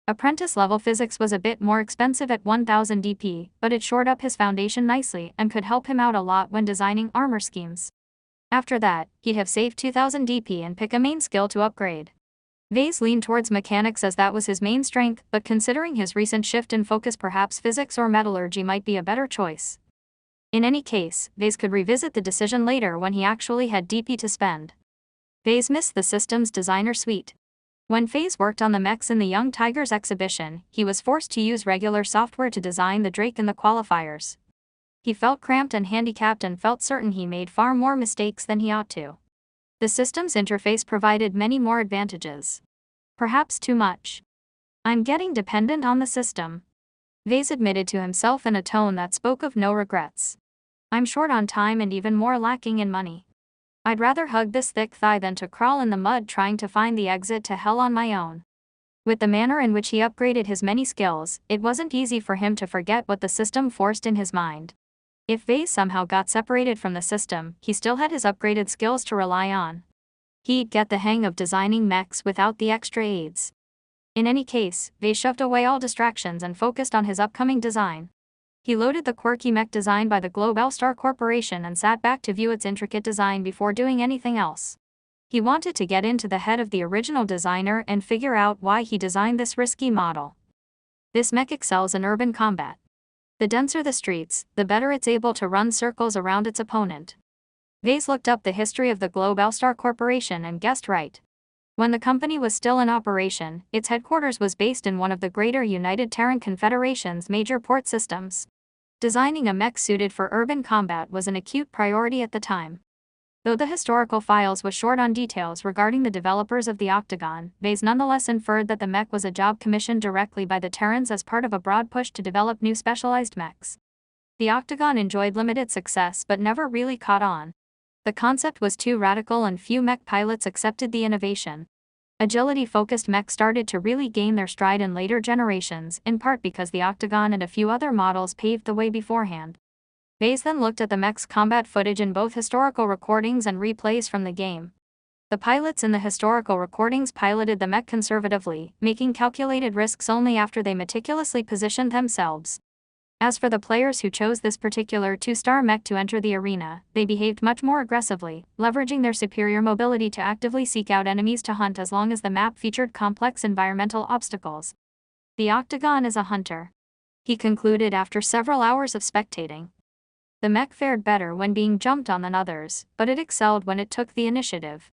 Apprentice-level physics was a bit more expensive at 1000 DP, but it shored up his foundation nicely and could help him out a lot when designing armor schemes. After that, he'd have saved 2000 DP and pick a main skill to upgrade. Vase leaned towards mechanics as that was his main strength, but considering his recent shift in focus, perhaps physics or metallurgy might be a better choice. In any case, Vase could revisit the decision later when he actually had DP to spend. Vase missed the system's designer suite. When Vase worked on the mechs in the Young Tigers exhibition, he was forced to use regular software to design the Drake and the qualifiers. He felt cramped and handicapped and felt certain he made far more mistakes than he ought to. The system's interface provided many more advantages. Perhaps too much. I'm getting dependent on the system, Vase admitted to himself in a tone that spoke of no regrets. I'm short on time and even more lacking in money. I'd rather hug this thick thigh than to crawl in the mud trying to find the exit to hell on my own. With the manner in which he upgraded his many skills, it wasn't easy for him to forget what the system forced in his mind. If Vase somehow got separated from the system, he still had his upgraded skills to rely on. He'd get the hang of designing mechs without the extra aids. In any case, Vase shoved away all distractions and focused on his upcoming design. He loaded the quirky mech designed by the Global-Star Corporation and sat back to view its intricate design before doing anything else. He wanted to get into the head of the original designer and figure out why he designed this risky model. This mech excels in urban combat. The denser the streets, the better it's able to run circles around its opponent. Vase looked up the history of the Global-Star Corporation and guessed right. When the company was still in operation, its headquarters was based in one of the Greater United Terran Confederation's major port systems. Designing a mech suited for urban combat was an acute priority at the time. Though the historical files was short on details regarding the developers of the Octagon, Vase nonetheless inferred that the mech was a job commissioned directly by the Terrans as part of a broad push to develop new specialized mechs. The Octagon enjoyed limited success but never really caught on. The concept was too radical and few mech pilots accepted the innovation. Agility-focused mechs started to really gain their stride in later generations, in part because the Octagon and a few other models paved the way beforehand. Vase then looked at the mech's combat footage in both historical recordings and replays from the game. The pilots in the historical recordings piloted the mech conservatively, making calculated risks only after they meticulously positioned themselves. As for the players who chose this particular 2-star mech to enter the arena, they behaved much more aggressively, leveraging their superior mobility to actively seek out enemies to hunt as long as the map featured complex environmental obstacles. The Octagon is a hunter, he concluded after several hours of spectating. The mech fared better when being jumped on than others, but it excelled when it took the initiative.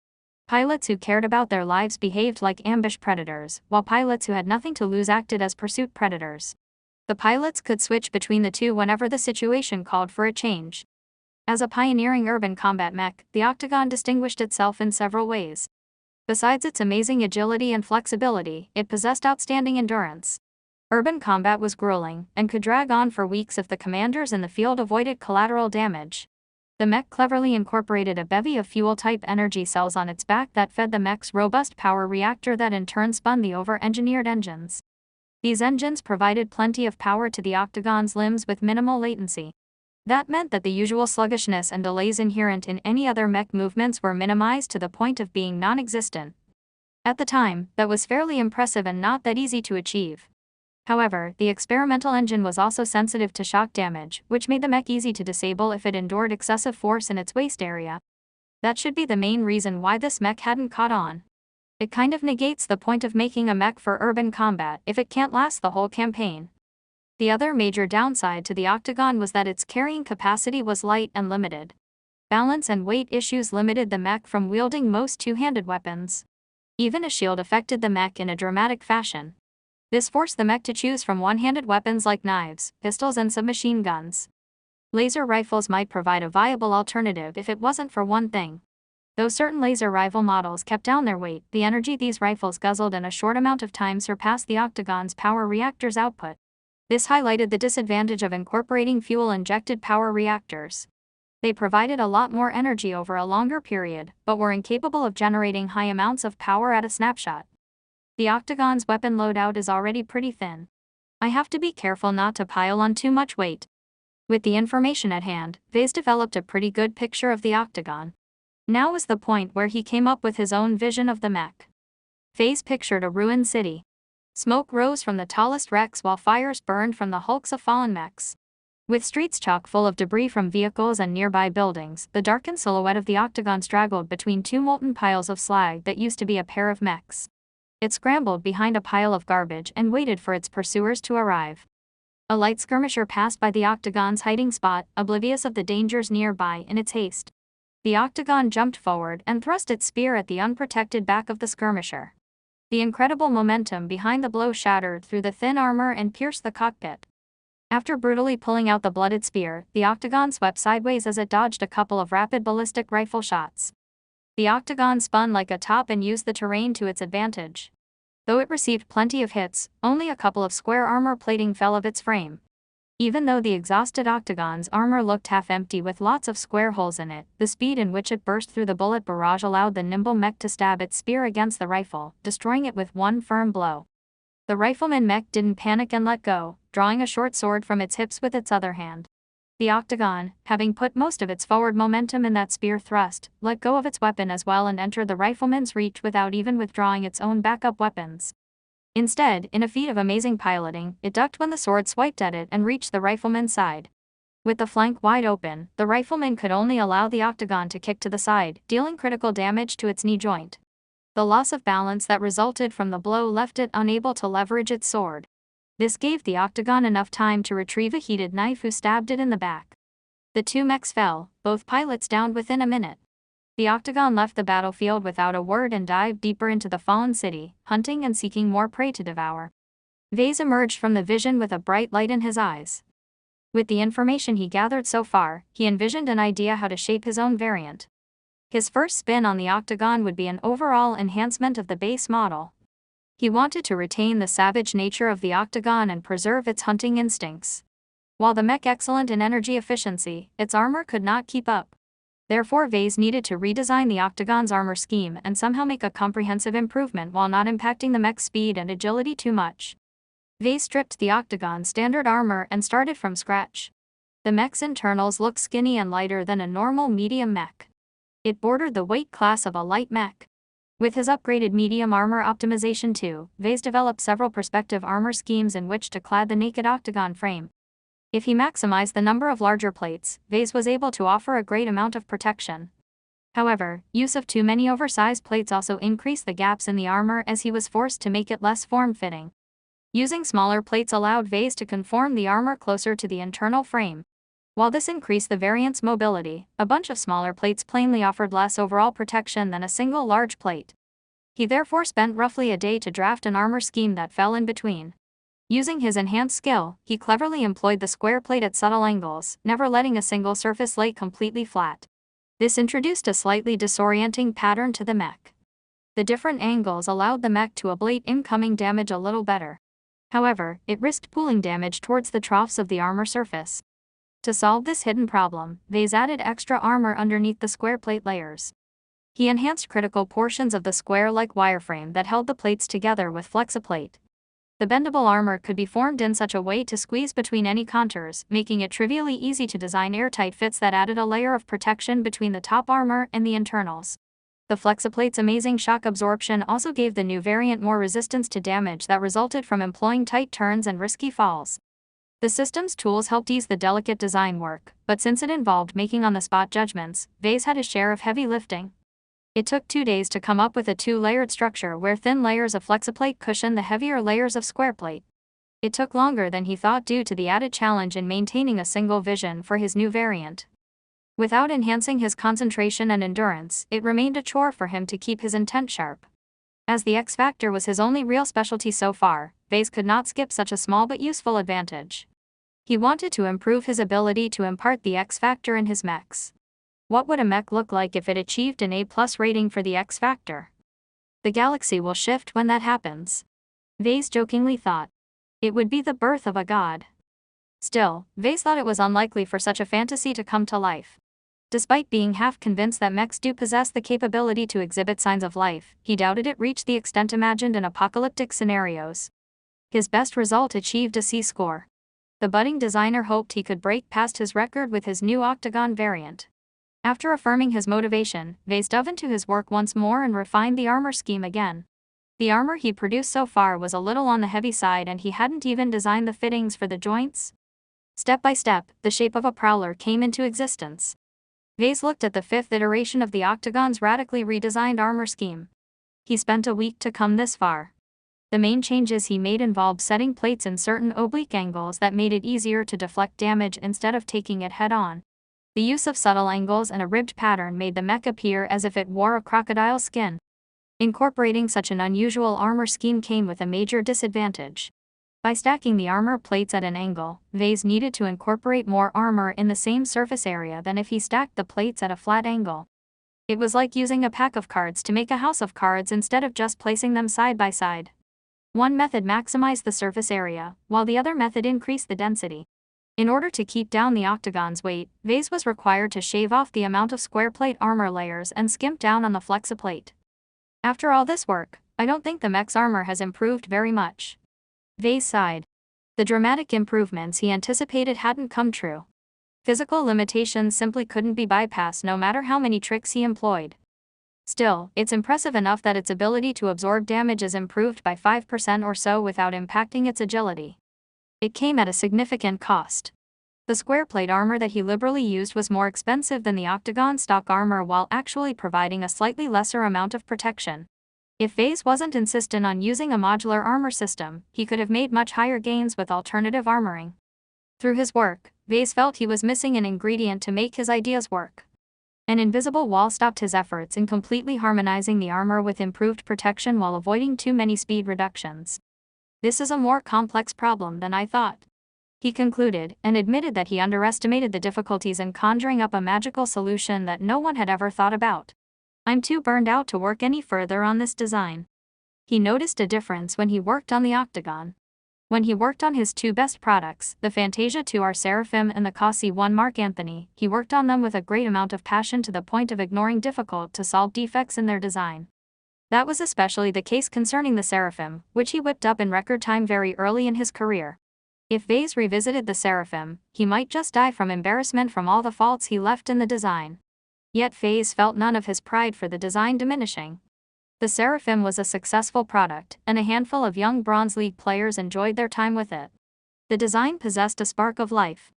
Pilots who cared about their lives behaved like ambush predators, while pilots who had nothing to lose acted as pursuit predators. The pilots could switch between the two whenever the situation called for a change. As a pioneering urban combat mech, the Octagon distinguished itself in several ways. Besides its amazing agility and flexibility, it possessed outstanding endurance. Urban combat was grueling, and could drag on for weeks if the commanders in the field avoided collateral damage. The mech cleverly incorporated a bevy of fuel-type energy cells on its back that fed the mech's robust power reactor that in turn spun the over-engineered engines. These engines provided plenty of power to the Octagon's limbs with minimal latency. That meant that the usual sluggishness and delays inherent in any other mech movements were minimized to the point of being non-existent. At the time, that was fairly impressive and not that easy to achieve. However, the experimental engine was also sensitive to shock damage, which made the mech easy to disable if it endured excessive force in its waist area. That should be the main reason why this mech hadn't caught on. It kind of negates the point of making a mech for urban combat if it can't last the whole campaign. The other major downside to the Octagon was that its carrying capacity was light and limited. Balance and weight issues limited the mech from wielding most two-handed weapons. Even a shield affected the mech in a dramatic fashion. This forced the mech to choose from one-handed weapons like knives, pistols and submachine guns. Laser rifles might provide a viable alternative if it wasn't for one thing. Though certain laser rifle models kept down their weight, the energy these rifles guzzled in a short amount of time surpassed the Octagon's power reactor's output. This highlighted the disadvantage of incorporating fuel-injected power reactors. They provided a lot more energy over a longer period, but were incapable of generating high amounts of power at a snapshot. The Octagon's weapon loadout is already pretty thin. I have to be careful not to pile on too much weight. With the information at hand, Vase developed a pretty good picture of the Octagon. Now was the point where he came up with his own vision of the mech. Vase pictured a ruined city. Smoke rose from the tallest wrecks while fires burned from the hulks of fallen mechs. With streets chock full of debris from vehicles and nearby buildings, the darkened silhouette of the Octagon straggled between two molten piles of slag that used to be a pair of mechs. It scrambled behind a pile of garbage and waited for its pursuers to arrive. A light skirmisher passed by the Octagon's hiding spot, oblivious of the dangers nearby in its haste. The Octagon jumped forward and thrust its spear at the unprotected back of the skirmisher. The incredible momentum behind the blow shattered through the thin armor and pierced the cockpit. After brutally pulling out the blooded spear, the Octagon swept sideways as it dodged a couple of rapid ballistic rifle shots. The Octagon spun like a top and used the terrain to its advantage. Though it received plenty of hits, only a couple of square armor plating fell of its frame. Even though the exhausted Octagon's armor looked half empty with lots of square holes in it, the speed in which it burst through the bullet barrage allowed the nimble mech to stab its spear against the rifle, destroying it with one firm blow. The rifleman mech didn't panic and let go, drawing a short sword from its hips with its other hand. The Octagon, having put most of its forward momentum in that spear thrust, let go of its weapon as well and entered the rifleman's reach without even withdrawing its own backup weapons. Instead, in a feat of amazing piloting, it ducked when the sword swiped at it and reached the rifleman's side. With the flank wide open, the rifleman could only allow the Octagon to kick to the side, dealing critical damage to its knee joint. The loss of balance that resulted from the blow left it unable to leverage its sword. This gave the Octagon enough time to retrieve a heated knife who stabbed it in the back. The two mechs fell, both pilots downed within a minute. The Octagon left the battlefield without a word and dived deeper into the fallen city, hunting and seeking more prey to devour. Vase emerged from the vision with a bright light in his eyes. With the information he gathered so far, he envisioned an idea how to shape his own variant. His first spin on the Octagon would be an overall enhancement of the base model. He wanted to retain the savage nature of the Octagon and preserve its hunting instincts. While the mech excellent in energy efficiency, its armor could not keep up. Therefore Vase needed to redesign the Octagon's armor scheme and somehow make a comprehensive improvement while not impacting the mech's speed and agility too much. Vase stripped the Octagon's standard armor and started from scratch. The mech's internals looked skinny and lighter than a normal medium mech. It bordered the weight class of a light mech. With his upgraded medium armor optimization too, Vase developed several perspective armor schemes in which to clad the naked Octagon frame. If he maximized the number of larger plates, Vase was able to offer a great amount of protection. However, use of too many oversized plates also increased the gaps in the armor as he was forced to make it less form-fitting. Using smaller plates allowed Vase to conform the armor closer to the internal frame. While this increased the variant's mobility, a bunch of smaller plates plainly offered less overall protection than a single large plate. He therefore spent roughly a day to draft an armor scheme that fell in between. Using his enhanced skill, he cleverly employed the square plate at subtle angles, never letting a single surface lay completely flat. This introduced a slightly disorienting pattern to the mech. The different angles allowed the mech to ablate incoming damage a little better. However, it risked pooling damage towards the troughs of the armor surface. To solve this hidden problem, Vase added extra armor underneath the square plate layers. He enhanced critical portions of the square-like wireframe that held the plates together with flexiplate. The bendable armor could be formed in such a way to squeeze between any contours, making it trivially easy to design airtight fits that added a layer of protection between the top armor and the internals. The flexiplate's amazing shock absorption also gave the new variant more resistance to damage that resulted from employing tight turns and risky falls. The system's tools helped ease the delicate design work, but since it involved making on-the-spot judgments, Vase had his share of heavy lifting. It took 2 days to come up with a 2-layered structure where thin layers of flexiplate cushioned the heavier layers of square plate. It took longer than he thought due to the added challenge in maintaining a single vision for his new variant. Without enhancing his concentration and endurance, it remained a chore for him to keep his intent sharp. As the X-Factor was his only real specialty so far, Vase could not skip such a small but useful advantage. He wanted to improve his ability to impart the X factor in his mechs. What would a mech look like if it achieved an A+ rating for the X factor? The galaxy will shift when that happens. Vase jokingly thought. It would be the birth of a god. Still, Vase thought it was unlikely for such a fantasy to come to life. Despite being half convinced that mechs do possess the capability to exhibit signs of life, he doubted it reached the extent imagined in apocalyptic scenarios. His best result achieved a C score. The budding designer hoped he could break past his record with his new Octagon variant. After affirming his motivation, Vase dove into his work once more and refined the armor scheme again. The armor he produced so far was a little on the heavy side, and he hadn't even designed the fittings for the joints. Step by step, the shape of a prowler came into existence. Vase looked at the 5th iteration of the Octagon's radically redesigned armor scheme. He spent a week to come this far. The main changes he made involved setting plates in certain oblique angles that made it easier to deflect damage instead of taking it head-on. The use of subtle angles and a ribbed pattern made the mech appear as if it wore a crocodile skin. Incorporating such an unusual armor scheme came with a major disadvantage. By stacking the armor plates at an angle, Vase needed to incorporate more armor in the same surface area than if he stacked the plates at a flat angle. It was like using a pack of cards to make a house of cards instead of just placing them side by side. One method maximized the surface area, while the other method increased the density. In order to keep down the Octagon's weight, Vase was required to shave off the amount of square plate armor layers and skimp down on the flexiplate. After all this work, I don't think the mech's armor has improved very much. Vase sighed. The dramatic improvements he anticipated hadn't come true. Physical limitations simply couldn't be bypassed no matter how many tricks he employed. Still, it's impressive enough that its ability to absorb damage is improved by 5% or so without impacting its agility. It came at a significant cost. The square plate armor that he liberally used was more expensive than the Octagon stock armor while actually providing a slightly lesser amount of protection. If Vase wasn't insistent on using a modular armor system, he could have made much higher gains with alternative armoring. Through his work, Vase felt he was missing an ingredient to make his ideas work. An invisible wall stopped his efforts in completely harmonizing the armor with improved protection while avoiding too many speed reductions. This is a more complex problem than I thought, he concluded, and admitted that he underestimated the difficulties in conjuring up a magical solution that no one had ever thought about. I'm too burned out to work any further on this design. He noticed a difference when he worked on the Octagon. When he worked on his 2 best products, the Fantasia IIR Seraphim and the Cossi I Mark Anthony, he worked on them with a great amount of passion to the point of ignoring difficult-to-solve defects in their design. That was especially the case concerning the Seraphim, which he whipped up in record time very early in his career. If Vase revisited the Seraphim, he might just die from embarrassment from all the faults he left in the design. Yet Vase felt none of his pride for the design diminishing. The Seraphim was a successful product, and a handful of young Bronze League players enjoyed their time with it. The design possessed a spark of life.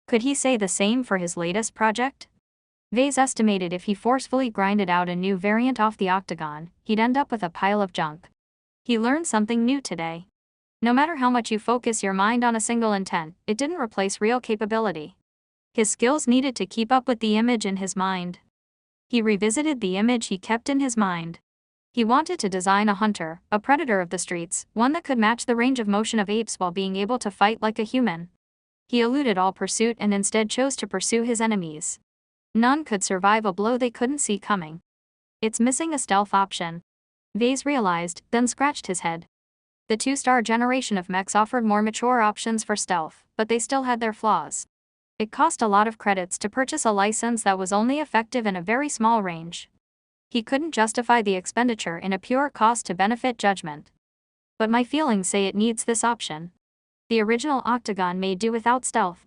Could he say the same for his latest project? Vase estimated if he forcefully grinded out a new variant off the Octagon, he'd end up with a pile of junk. He learned something new today. No matter how much you focus your mind on a single intent, it didn't replace real capability. His skills needed to keep up with the image in his mind. He revisited the image he kept in his mind. He wanted to design a hunter, a predator of the streets, one that could match the range of motion of apes while being able to fight like a human. He eluded all pursuit and instead chose to pursue his enemies. None could survive a blow they couldn't see coming. It's missing a stealth option, Vase realized, then scratched his head. The 2-star generation of mechs offered more mature options for stealth, but they still had their flaws. It cost a lot of credits to purchase a license that was only effective in a very small range. He couldn't justify the expenditure in a pure cost-to-benefit judgment. But my feelings say it needs this option. The original Octagon made do without stealth.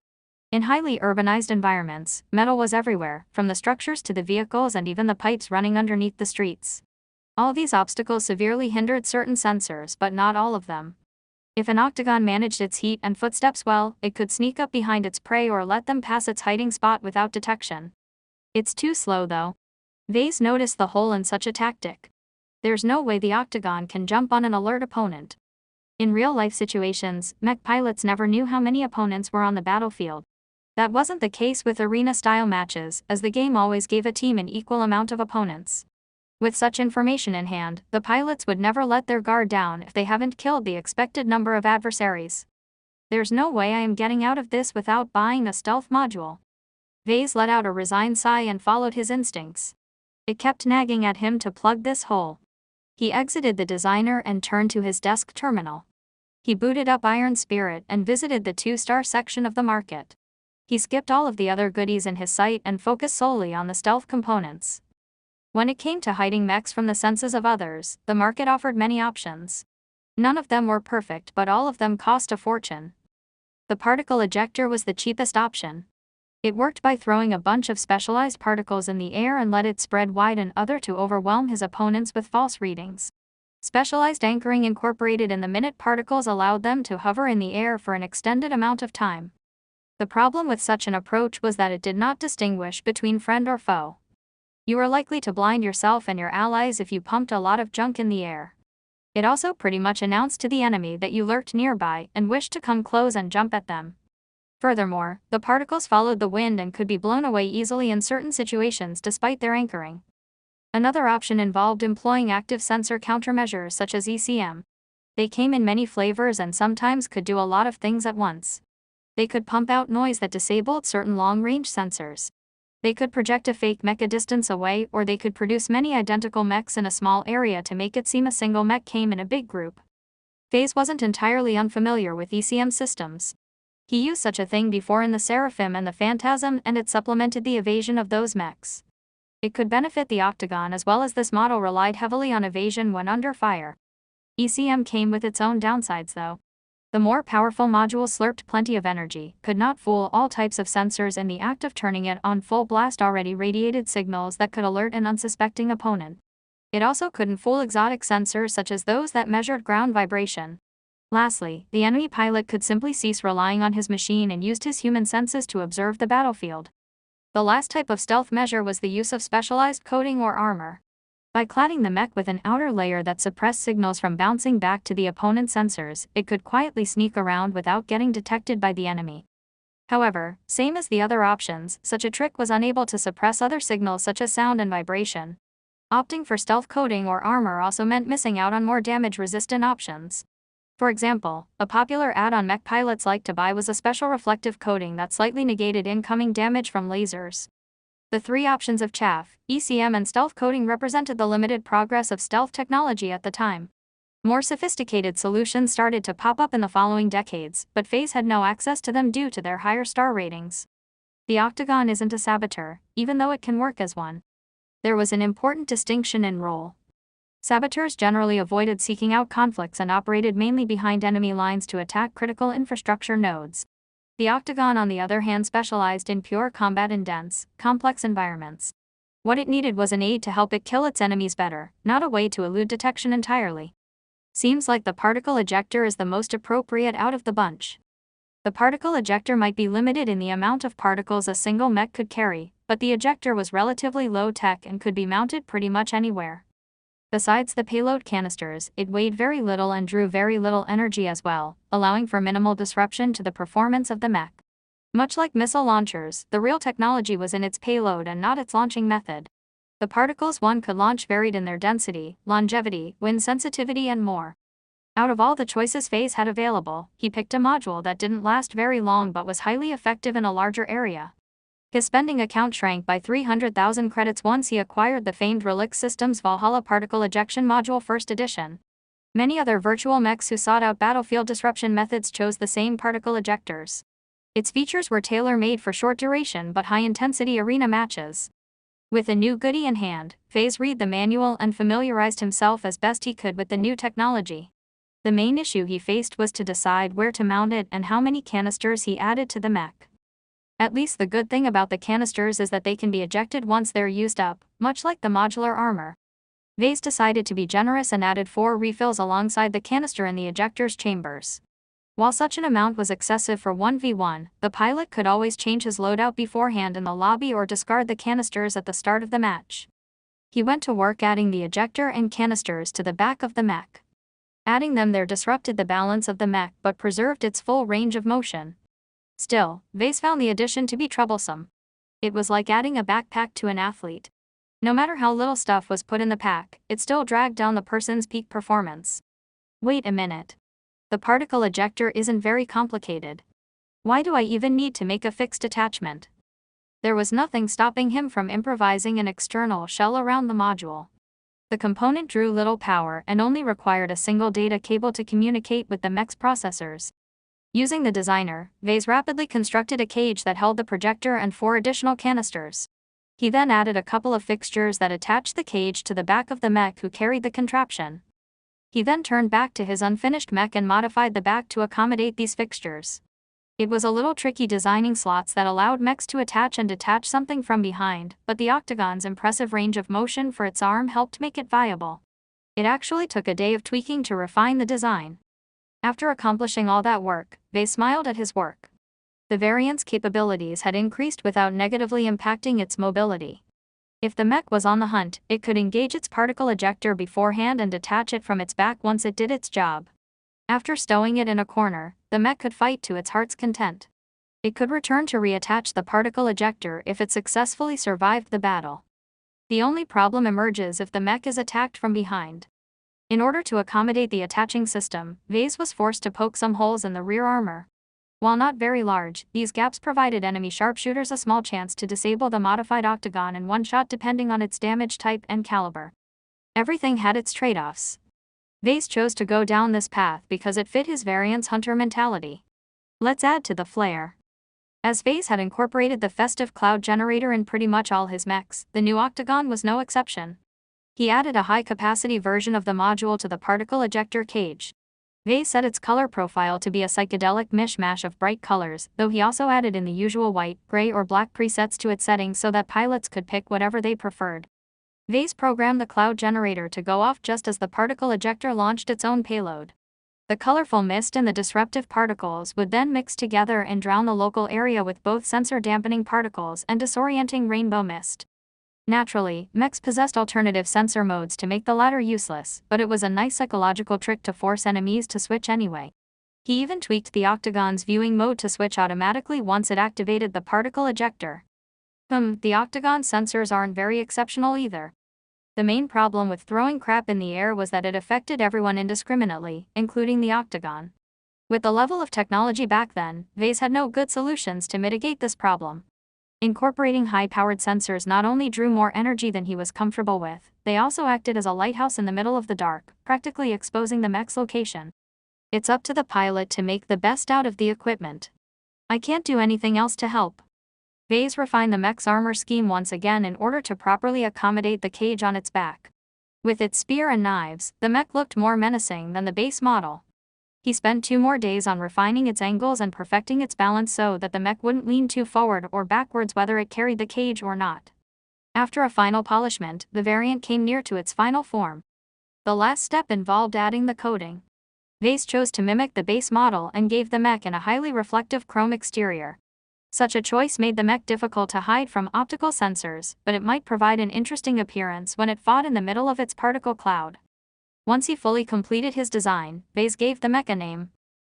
In highly urbanized environments, metal was everywhere, from the structures to the vehicles and even the pipes running underneath the streets. All these obstacles severely hindered certain sensors, but not all of them. If an Octagon managed its heat and footsteps well, it could sneak up behind its prey or let them pass its hiding spot without detection. It's too slow though. Vase noticed the hole in such a tactic. There's no way the Octagon can jump on an alert opponent. In real-life situations, mech pilots never knew how many opponents were on the battlefield. That wasn't the case with arena-style matches, as the game always gave a team an equal amount of opponents. With such information in hand, the pilots would never let their guard down if they haven't killed the expected number of adversaries. There's no way I am getting out of this without buying a stealth module. Vase let out a resigned sigh and followed his instincts. It kept nagging at him to plug this hole. He exited the designer and turned to his desk terminal. He booted up Iron Spirit and visited the 2-star section of the market. He skipped all of the other goodies in his sight and focused solely on the stealth components. When it came to hiding mechs from the senses of others, the market offered many options. None of them were perfect, but all of them cost a fortune. The particle ejector was the cheapest option. It worked by throwing a bunch of specialized particles in the air and let it spread wide and other to overwhelm his opponents with false readings. Specialized anchoring incorporated in the minute particles allowed them to hover in the air for an extended amount of time. The problem with such an approach was that it did not distinguish between friend or foe. You were likely to blind yourself and your allies if you pumped a lot of junk in the air. It also pretty much announced to the enemy that you lurked nearby and wished to come close and jump at them. Furthermore, the particles followed the wind and could be blown away easily in certain situations despite their anchoring. Another option involved employing active sensor countermeasures such as ECM. They came in many flavors and sometimes could do a lot of things at once. They could pump out noise that disabled certain long-range sensors. They could project a fake mech a distance away, or they could produce many identical mechs in a small area to make it seem a single mech came in a big group. FaZe wasn't entirely unfamiliar with ECM systems. He used such a thing before in the Seraphim and the Phantasm, and it supplemented the evasion of those mechs. It could benefit the Octagon as well, as this model relied heavily on evasion when under fire. ECM came with its own downsides though. The more powerful module slurped plenty of energy, could not fool all types of sensors in the act of turning it on full blast, already radiated signals that could alert an unsuspecting opponent. It also couldn't fool exotic sensors such as those that measured ground vibration. Lastly, the enemy pilot could simply cease relying on his machine and used his human senses to observe the battlefield. The last type of stealth measure was the use of specialized coating or armor. By cladding the mech with an outer layer that suppressed signals from bouncing back to the opponent's sensors, it could quietly sneak around without getting detected by the enemy. However, same as the other options, such a trick was unable to suppress other signals such as sound and vibration. Opting for stealth coating or armor also meant missing out on more damage-resistant options. For example, a popular add-on mech pilots liked to buy was a special reflective coating that slightly negated incoming damage from lasers. The three options of chaff, ECM and stealth coating represented the limited progress of stealth technology at the time. More sophisticated solutions started to pop up in the following decades, but FaZe had no access to them due to their higher star ratings. The Octagon isn't a saboteur, even though it can work as one. There was an important distinction in role. Saboteurs generally avoided seeking out conflicts and operated mainly behind enemy lines to attack critical infrastructure nodes. The Octagon, on the other hand, specialized in pure combat in dense, complex environments. What it needed was an aid to help it kill its enemies better, not a way to elude detection entirely. Seems like the particle ejector is the most appropriate out of the bunch. The particle ejector might be limited in the amount of particles a single mech could carry, but the ejector was relatively low-tech and could be mounted pretty much anywhere. Besides the payload canisters, it weighed very little and drew very little energy as well, allowing for minimal disruption to the performance of the mech. Much like missile launchers, the real technology was in its payload and not its launching method. The particles one could launch varied in their density, longevity, wind sensitivity, and more. Out of all the choices FaZe had available, he picked a module that didn't last very long but was highly effective in a larger area. His spending account shrank by 300,000 credits once he acquired the famed Relic Systems Valhalla Particle Ejection Module First Edition. Many other virtual mechs who sought out battlefield disruption methods chose the same particle ejectors. Its features were tailor-made for short duration but high-intensity arena matches. With a new goodie in hand, FaZe read the manual and familiarized himself as best he could with the new technology. The main issue he faced was to decide where to mount it and how many canisters he added to the mech. At least the good thing about the canisters is that they can be ejected once they're used up, much like the modular armor. FaZe decided to be generous and added 4 refills alongside the canister in the ejector's chambers. While such an amount was excessive for 1v1, the pilot could always change his loadout beforehand in the lobby or discard the canisters at the start of the match. He went to work adding the ejector and canisters to the back of the mech. Adding them there disrupted the balance of the mech but preserved its full range of motion. Still, FaZe found the addition to be troublesome. It was like adding a backpack to an athlete. No matter how little stuff was put in the pack, it still dragged down the person's peak performance. Wait a minute. The particle ejector isn't very complicated. Why do I even need to make a fixed attachment? There was nothing stopping him from improvising an external shell around the module. The component drew little power and only required a single data cable to communicate with the mech's processors. Using the designer, Vase rapidly constructed a cage that held the projector and 4 additional canisters. He then added a couple of fixtures that attached the cage to the back of the mech who carried the contraption. He then turned back to his unfinished mech and modified the back to accommodate these fixtures. It was a little tricky designing slots that allowed mechs to attach and detach something from behind, but the Octagon's impressive range of motion for its arm helped make it viable. It actually took a day of tweaking to refine the design. After accomplishing all that work, Vase smiled at his work. The variant's capabilities had increased without negatively impacting its mobility. If the mech was on the hunt, it could engage its particle ejector beforehand and detach it from its back once it did its job. After stowing it in a corner, the mech could fight to its heart's content. It could return to reattach the particle ejector if it successfully survived the battle. The only problem emerges if the mech is attacked from behind. In order to accommodate the attaching system, Vase was forced to poke some holes in the rear armor. While not very large, these gaps provided enemy sharpshooters a small chance to disable the modified Octagon in one shot depending on its damage type and caliber. Everything had its trade-offs. Vase chose to go down this path because it fit his variant's hunter mentality. Let's add to the flair. As Vase had incorporated the festive cloud generator in pretty much all his mechs, the new Octagon was no exception. He added a high-capacity version of the module to the particle ejector cage. Vase set its color profile to be a psychedelic mishmash of bright colors, though he also added in the usual white, gray or black presets to its settings so that pilots could pick whatever they preferred. Vase programmed the cloud generator to go off just as the particle ejector launched its own payload. The colorful mist and the disruptive particles would then mix together and drown the local area with both sensor-dampening particles and disorienting rainbow mist. Naturally, mechs possessed alternative sensor modes to make the latter useless, but it was a nice psychological trick to force enemies to switch anyway. He even tweaked the Octagon's viewing mode to switch automatically once it activated the particle ejector. The Octagon sensors aren't very exceptional either. The main problem with throwing crap in the air was that it affected everyone indiscriminately, including the Octagon. With the level of technology back then, Vase had no good solutions to mitigate this problem. Incorporating high-powered sensors not only drew more energy than he was comfortable with, they also acted as a lighthouse in the middle of the dark, practically exposing the mech's location. It's up to the pilot to make the best out of the equipment. I can't do anything else to help. Vase refined the mech's armor scheme once again in order to properly accommodate the cage on its back. With its spear and knives, the mech looked more menacing than the base model. He spent 2 more days on refining its angles and perfecting its balance so that the mech wouldn't lean too forward or backwards whether it carried the cage or not. After a final polishment, the variant came near to its final form. The last step involved adding the coating. Vase chose to mimic the base model and gave the mech a highly reflective chrome exterior. Such a choice made the mech difficult to hide from optical sensors, but it might provide an interesting appearance when it fought in the middle of its particle cloud. Once he fully completed his design, Vase gave the mech a name.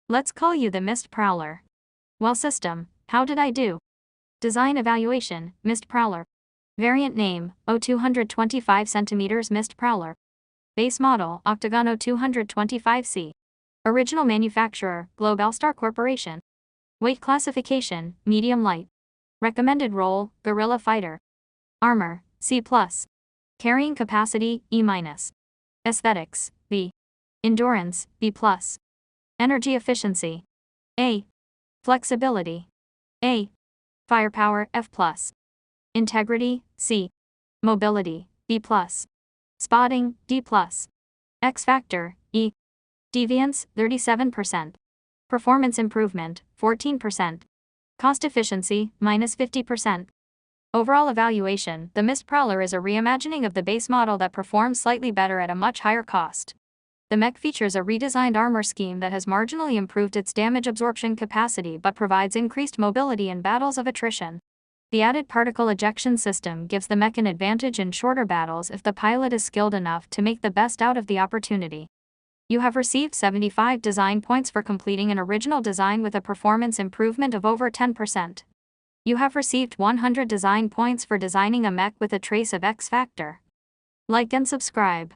Let's call you the Mist Prowler. Well system, how did I do? Design evaluation, Mist Prowler. Variant name, 0225 cm Mist Prowler. Base model, Octagon 0225C. Original manufacturer, Global-Star Corporation. Weight classification, medium light. Recommended role, guerrilla fighter. Armor, C+. Carrying capacity, E-. Aesthetics, B. Endurance, B+. Energy efficiency, A. Flexibility, A. Firepower, F+. Integrity, C. Mobility, B+. Spotting, D+. X factor, E. Deviance, 37%. Performance improvement, 14%. Cost efficiency, -50%. Overall evaluation, the Mist Prowler is a reimagining of the base model that performs slightly better at a much higher cost. The mech features a redesigned armor scheme that has marginally improved its damage absorption capacity but provides increased mobility in battles of attrition. The added particle ejection system gives the mech an advantage in shorter battles if the pilot is skilled enough to make the best out of the opportunity. You have received 75 design points for completing an original design with a performance improvement of over 10%. You have received 100 design points for designing a mech with a trace of X factor. Like and subscribe.